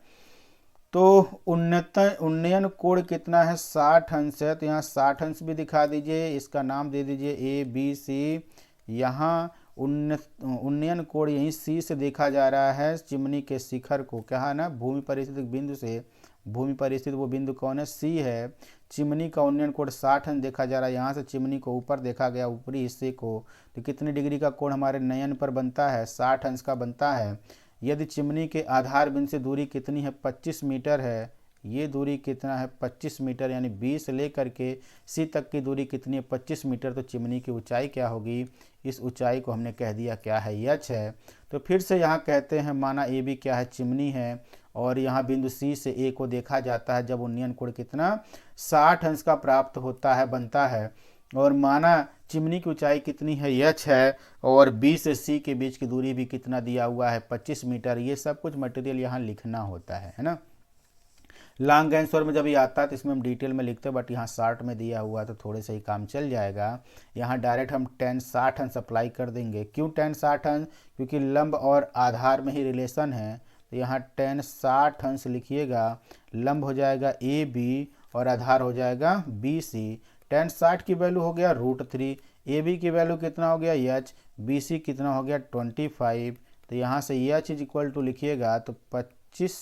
तो उन्नयन कोण कितना है 60 अंश है, तो यहाँ 60 अंश भी दिखा दीजिए, इसका नाम दे दीजिए ABC। यहाँ उन्नयन कोण यहीं C से देखा जा रहा है, चिमनी के शिखर को कहा ना भूमि पर स्थित बिंदु से, भूमि पर स्थित वो बिंदु कौन है C है, चिमनी का उन्नयन कोण 60 अंश देखा जा रहा है, यहाँ से चिमनी को ऊपर देखा गया ऊपरी हिस्से को, तो कितने डिग्री का कोण हमारे नयन पर बनता है 60 अंश का बनता है। यदि चिमनी के आधार बिंदु से दूरी कितनी है 25 मीटर है, ये दूरी कितना है 25 मीटर, यानी 20 लेकर के C तक की दूरी कितनी है 25 मीटर, तो चिमनी की ऊंचाई क्या होगी, इस ऊंचाई को हमने कह दिया क्या है H है। तो फिर से यहाँ कहते हैं माना AB क्या है चिमनी है, और यहाँ बिंदु C से A को देखा जाता है जब उन्नयन कोण कितना 60 अंश का प्राप्त होता है बनता है, और माना चिमनी की ऊंचाई कितनी है H है, और B से C के बीच की दूरी भी कितना दिया हुआ है 25 मीटर, ये सब कुछ मटेरियल यहाँ लिखना होता है ना। लॉन्ग आंसर में जब ये आता है तो इसमें हम डिटेल में लिखते हैं, बट यहाँ शार्ट में दिया हुआ है तो थोड़े से ही काम चल जाएगा। यहाँ डायरेक्ट हम tan 60 अंश अप्लाई कर देंगे। क्यों tan 60 अंश, क्योंकि लंब और आधार में ही रिलेशन है, तो यहाँ tan 60 अंश लिखिएगा, लंब हो जाएगा AB और आधार हो जाएगा BC। tan 60 की वैल्यू हो गया √3, AB की वैल्यू कितना हो गया H, BC कितना हो गया 25, तो यहाँ से H इज इक्वल टू लिखिएगा तो 25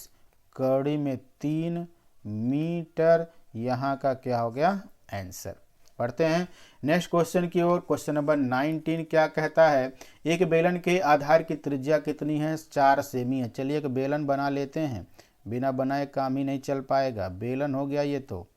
कड़ी में 3 मीटर, यहाँ का क्या हो गया आंसर। पढ़ते हैं नेक्स्ट क्वेश्चन की ओर। क्वेश्चन नंबर 19 क्या कहता है, एक बेलन के आधार की त्रिज्या कितनी है 4 सेमी है। चलिए एक बेलन बना लेते हैं, बिना बनाए काम ही नहीं चल पाएगा। बेलन हो गया ये, तो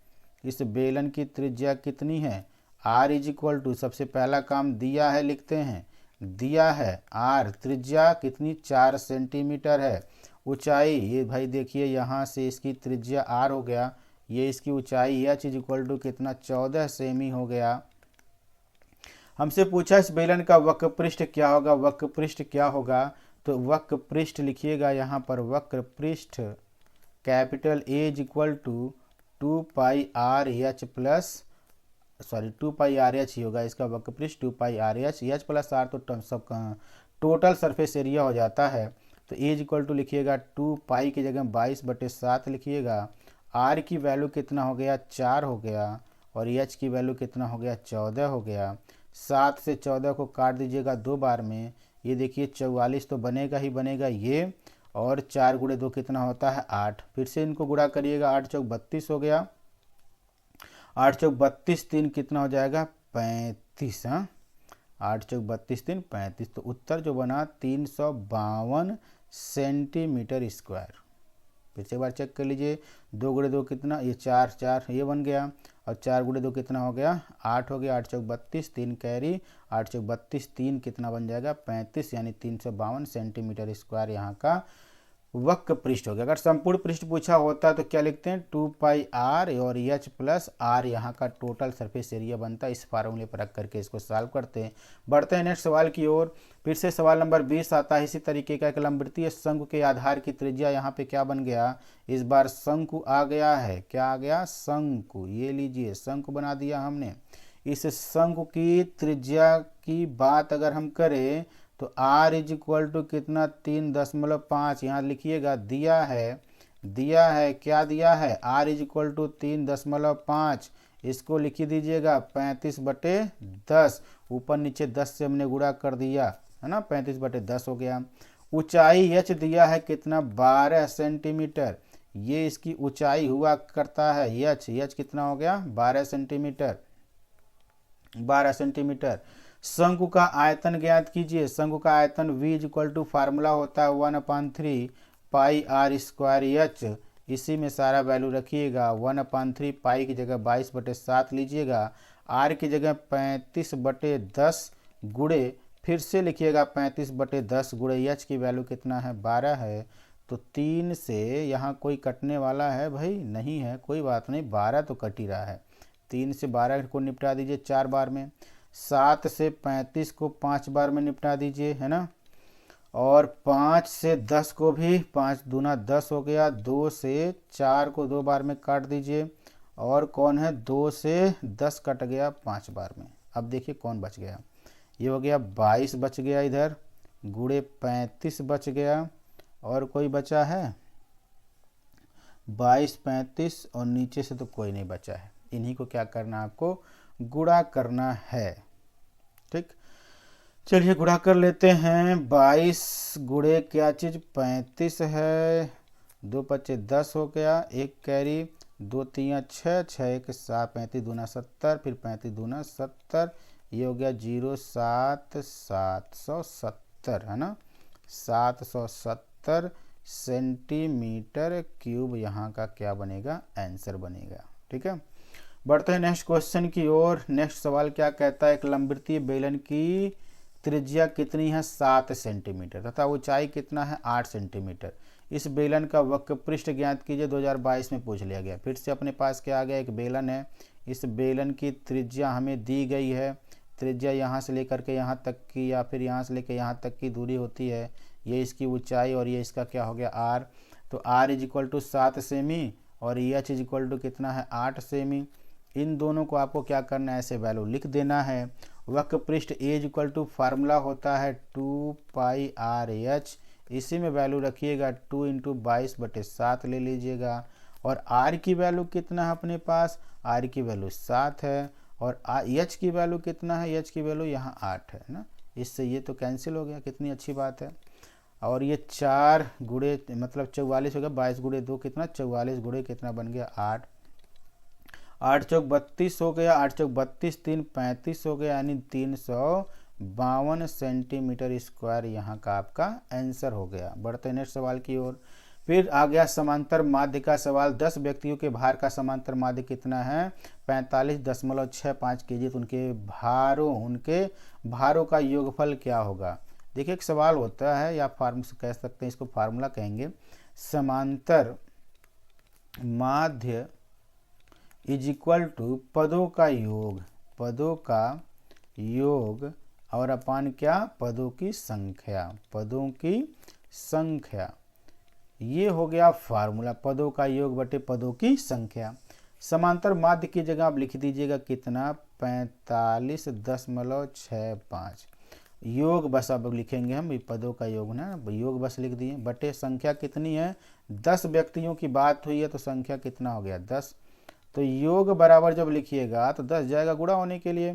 इस बेलन की त्रिज्या कितनी है R इज इक्वल टू, सबसे पहला काम दिया है लिखते हैं, दिया है R, त्रिज्या कितनी 4 सेंटीमीटर है, ऊंचाई ये भाई देखिए यहाँ से इसकी त्रिज्या R हो गया, ये इसकी ऊंचाई H इज इक्वल टू कितना 14 सेमी हो गया। हमसे पूछा इस बेलन का वक्र पृष्ठ क्या होगा, वक्र पृष्ठ क्या होगा, तो वक्र पृष्ठ लिखिएगा यहाँ पर, वक्र पृष्ठ capital A is equal to 2 pi r h plus, sorry 2 pi r h ही होगा इसका वक्र पृष्ठ, 2 pi r h plus r, तो सब टोटल सरफेस एरिया हो जाता है। तो ए इक्वल टू लिखिएगा 2 पाई की जगह 22/7 लिखिएगा। आर की वैल्यू कितना हो गया 4 हो गया, और एच की वैल्यू कितना हो गया 14 हो गया। 7 से 14 को काट दीजिएगा 2 बार में, ये देखिए 44 तो बनेगा ही बनेगा ये, और 4 गुणे 2 कितना होता है 8। फिर से इनको गुणा करिएगा, 8 चौक 32 हो गया, 8 चौक 32, 3 कितना हो जाएगा 35। हाँ, 8 चौक 32, 3 35। तो उत्तर जो बना 352 सेंटीमीटर स्क्वायर। फिर से एक बार चेक कर लीजिए, 2 गुणे 2 कितना, ये 4 4 ये बन गया, और 4 गुणे 2 कितना हो गया 8 हो गया, 8 चौक 32, 3 कैरी, 8 चौक 32, 3 कितना बन जाएगा 35, यानी 352 सेंटीमीटर स्क्वायर यहाँ का वक्र पृष्ठ हो गया। अगर संपूर्ण पृष्ठ पूछा होता तो क्या लिखते हैं 2 पाई आर और एच प्लस आर यहाँ का टोटल सरफेस एरिया बनता है। इस फार्मूले पर रख करके इसको सॉल्व करते हैं। बढ़ते हैं नेक्स्ट सवाल की ओर। फिर से सवाल नंबर 20 आता है इसी तरीके का। एक लंबवृत्तीय शंकु के आधार की त्रिज्या यहाँ पे क्या बन गया, इस बार शंकु आ गया है, क्या आ गया शंकु, ये लीजिए शंकु बना दिया हमने। इस शंकु की त्रिज्या की बात अगर हम करें तो r इज इक्वल टू कितना 3.5 यहाँ लिखिएगा, दिया है क्या दिया है, r इज इक्वल टू 3.5, इसको लिख दीजिएगा 35/10, ऊपर नीचे 10 से हमने गुणा कर दिया है ना, 35/10 हो गया। ऊंचाई h दिया है कितना 12 सेंटीमीटर, ये इसकी ऊंचाई हुआ करता है h कितना हो गया 12 सेंटीमीटर, 12 सेंटीमीटर। शंकु का आयतन ज्ञात कीजिए। शंकु का आयतन v is equal to formula होता है 1/3 पाई आर स्क्वायर एच, इसी में सारा वैल्यू रखिएगा। 1/3 पाई की जगह 22/7 लीजिएगा, आर की जगह 35/10 गुणे, फिर से लिखिएगा 35/10 गुणे एच की वैल्यू कितना है 12 है। तो 3 से यहाँ कोई कटने वाला है भाई नहीं है, कोई बात नहीं, 12 तो कट ही रहा है। 3 से 12 को निपटा दीजिए 4 बार में, 7 से 35 को 5 बार में निपटा दीजिए है ना, और 5 से 10 को भी 5 दूना 10 हो गया, 2 से 4 को 2 बार में काट दीजिए, और कौन है 2 से 10 कट गया 5 बार में। अब देखिए कौन बच गया, ये हो गया 22 बच गया, इधर गुणे 35 बच गया, और कोई बचा है 22 35, और नीचे से तो कोई नहीं बचा है। इन्हीं को क्या करना है आपको गुणा करना है। ठीक, चलिए गुणा कर लेते हैं। 22 गुणे क्या चीज़ 35 है, 2 पच्चे 10 हो गया, 1 कैरी, 2 3 6, 6 1 7, 35 दूना 70, फिर 35 दूना 70, ये हो गया 0 7 770 है ना, 770 सेंटीमीटर क्यूब यहाँ का क्या बनेगा आंसर बनेगा। ठीक है, बढ़ते हैं नेक्स्ट क्वेश्चन की ओर। नेक्स्ट सवाल क्या कहता है, एक लंबवृत्तीय बेलन की त्रिज्या कितनी है 7 सेंटीमीटर तथा ऊंचाई कितना है 8 सेंटीमीटर। इस बेलन का वक्र पृष्ठ ज्ञात कीजिए, 2022 में पूछ लिया गया। फिर से अपने पास क्या आ गया, एक बेलन है, इस बेलन की त्रिज्या हमें दी गई है। त्रिज्या यहाँ से लेकर के यहाँ तक की या फिर यहाँ से लेकर यहाँ तक की दूरी होती है, ये इसकी ऊंचाई और ये इसका क्या हो गया r। तो r इज इक्वल टू 7 सेमी और h इज इक्वल टू कितना है 8 सेमी। इन दोनों को आपको क्या करना है, ऐसे वैल्यू लिख देना है। वक्र पृष्ठ a is equal to formula होता है 2 पाई आर एच, इसी में वैल्यू रखिएगा 2 इंटू 22/7 ले लीजिएगा। और r की वैल्यू कितना है अपने पास, r की वैल्यू 7 है, और h की वैल्यू कितना है, h की वैल्यू यहाँ 8 है ना, इससे ये तो कैंसिल हो गया, कितनी अच्छी बात है। और ये 4 गुणे मतलब 44 हो गया, 22 गुणे 2 कितना 44 गुणे कितना बन गया 8, 8 चौक 32 हो गया, 8 चौक 32 3 35 हो गया, यानी 352 सेंटीमीटर स्क्वायर यहाँ का आपका आंसर हो गया। बढ़ते नेक्स्ट सवाल की ओर। फिर आ गया समांतर माध्य का सवाल। 10 व्यक्तियों के भार का समांतर माध्य कितना है 45.65 kg। तो उनके भारों का योगफल क्या होगा। देखिए एक सवाल होता है या कह सकते हैं, इसको फार्मूला कहेंगे, समांतर माध्य इज इक्वल टू पदों का योग और अपान क्या, पदों की संख्या, ये हो गया फार्मूला, पदों का योग बटे पदों की संख्या। समांतर माध्य की जगह आप लिख दीजिएगा कितना 45.65, योग बस अब लिखेंगे हम, पदों का योग ना, योग बस लिख दिए, बटे संख्या कितनी है 10 व्यक्तियों की बात हुई है, तो संख्या कितना हो गया 10। तो योग बराबर जब लिखिएगा तो 10 जाएगा गुणा होने के लिए,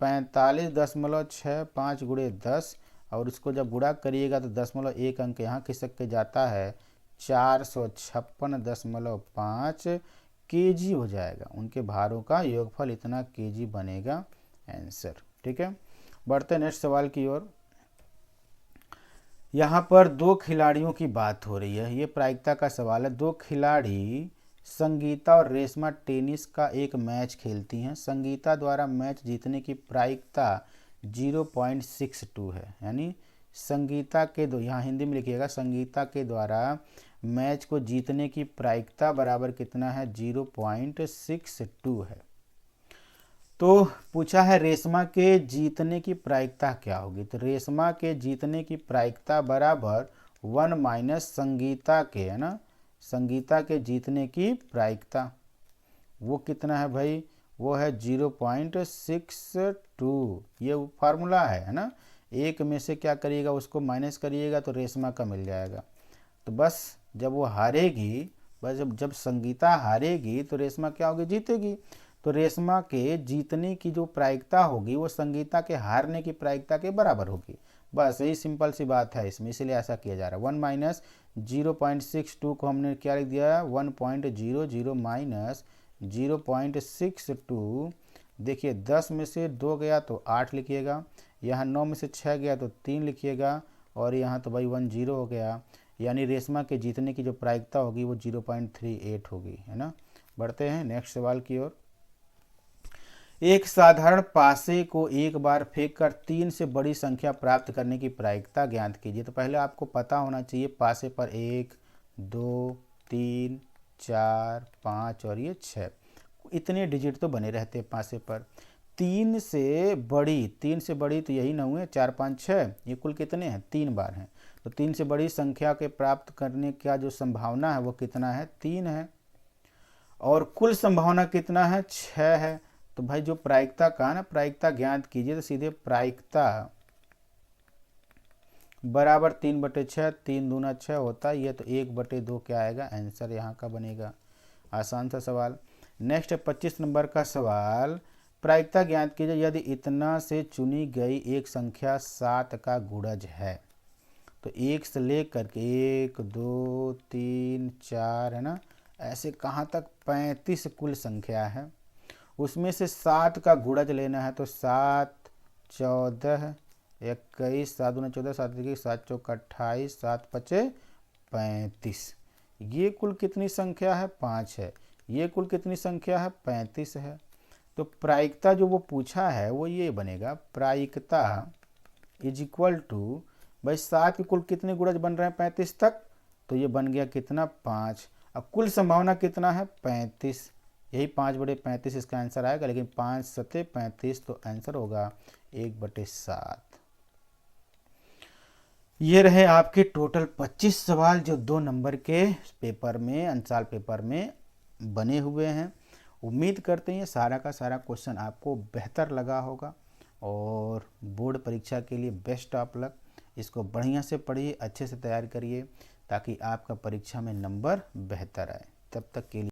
45.65 गुणे 10, और उसको जब गुणा करिएगा तो 10.1 अंक यहाँ खिसक के जाता है 456.5 kg हो जाएगा। उनके भारों का योगफल इतना kg बनेगा आंसर। ठीक है, बढ़ते हैं नेक्स्ट सवाल की ओर। यहाँ पर दो खिलाड़ियों की बात हो रही है, ये प्रायिकता का सवाल है। दो खिलाड़ी संगीता और रेशमा टेनिस का एक मैच खेलती हैं। संगीता द्वारा मैच जीतने की प्रायिकता 0.62 है, यानी संगीता के दो, यहाँ हिंदी में लिखिएगा, संगीता के द्वारा मैच को जीतने की प्रायिकता बराबर कितना है, 0.62 है। तो पूछा है रेशमा के जीतने की प्रायिकता क्या होगी, तो रेशमा के जीतने की प्रायिकता बराबर 1 माइनस संगीता के, है ना, संगीता के जीतने की प्रायिकता वो कितना है भाई, वो है 0.62। ये फार्मूला है ना, एक में से क्या करिएगा, उसको माइनस करिएगा तो रेशमा का मिल जाएगा। तो बस जब वो हारेगी, बस जब संगीता हारेगी तो रेशमा क्या होगी, जीतेगी। तो रेशमा के जीतने की जो प्रायिकता होगी वो संगीता के हारने की प्रायिकता के बराबर होगी। बस यही सिंपल सी बात है इसमें, इसलिए ऐसा किया जा रहा है। 1 माइनस 0.62 को हमने क्या लिख दिया, 1.00 माइनस 0.62। देखिए 10 में से 2 गया तो 8 लिखिएगा, यहाँ 9 में से 6 गया तो 3 लिखिएगा, और यहाँ तो भाई 10 हो गया, यानी रेशमा के जीतने की जो प्रायिकता होगी वो 0.38 होगी, है ना। बढ़ते हैं नेक्स्ट सवाल की ओर। एक साधारण पासे को एक बार फेंककर 3 से बड़ी संख्या प्राप्त करने की प्रायिकता ज्ञात कीजिए। तो पहले आपको पता होना चाहिए पासे पर 1, 2, 3, 4, 5 और ये 6, इतने डिजिट तो बने रहते हैं पासे पर। 3 से बड़ी तो यही ना हुए, 4, 5, 6, ये कुल कितने हैं, 3 बार हैं। तो 3 से बड़ी संख्या के प्राप्त करने का जो संभावना है वो कितना है, 3 है, और कुल संभावना कितना है, 6 है। तो भाई जो प्रायिकता का ना, प्रायिकता ज्ञात कीजिए, तो सीधे प्रायिकता बराबर 3/6, 3 दूना 6 होता है, ये तो 1/2 क्या आएगा, आंसर यहाँ का बनेगा। आसान सा सवाल। नेक्स्ट है 25 नंबर का सवाल। प्रायिकता ज्ञात कीजिए यदि इतना से चुनी गई एक संख्या 7 का गुणज है। तो 1 से लेकर के 1, 2, 3, 4, है ना, ऐसे कहाँ तक 35 कुल संख्या है, उसमें से 7 का गुणज लेना है। तो 7, 14, 21, 7 दूना 14, 7 21, 7 चौका 28, 7 पचे 35। ये कुल कितनी संख्या है, 5 है। ये कुल कितनी संख्या है, 35 है। तो प्रायिकता जो वो पूछा है वो ये बनेगा, प्रायिकता इज इक्वल टू, भाई 7 के कुल कितने गुणज बन रहे हैं 35 तक, तो ये बन गया कितना, 5। अब कुल संभावना कितना है, 35, यही 5/35 इसका आंसर आएगा, लेकिन 5 सते 35, तो आंसर होगा 1/7। ये रहे आपके टोटल 25 सवाल जो 2 नंबर के पेपर में, अंशाल पेपर में बने हुए हैं। उम्मीद करते हैं सारा का सारा क्वेश्चन आपको बेहतर लगा होगा, और बोर्ड परीक्षा के लिए बेस्ट ऑफ लक। इसको बढ़िया से पढ़िए, अच्छे से तैयार करिए, ताकि आपका परीक्षा में नंबर बेहतर आए। तब तक के लिए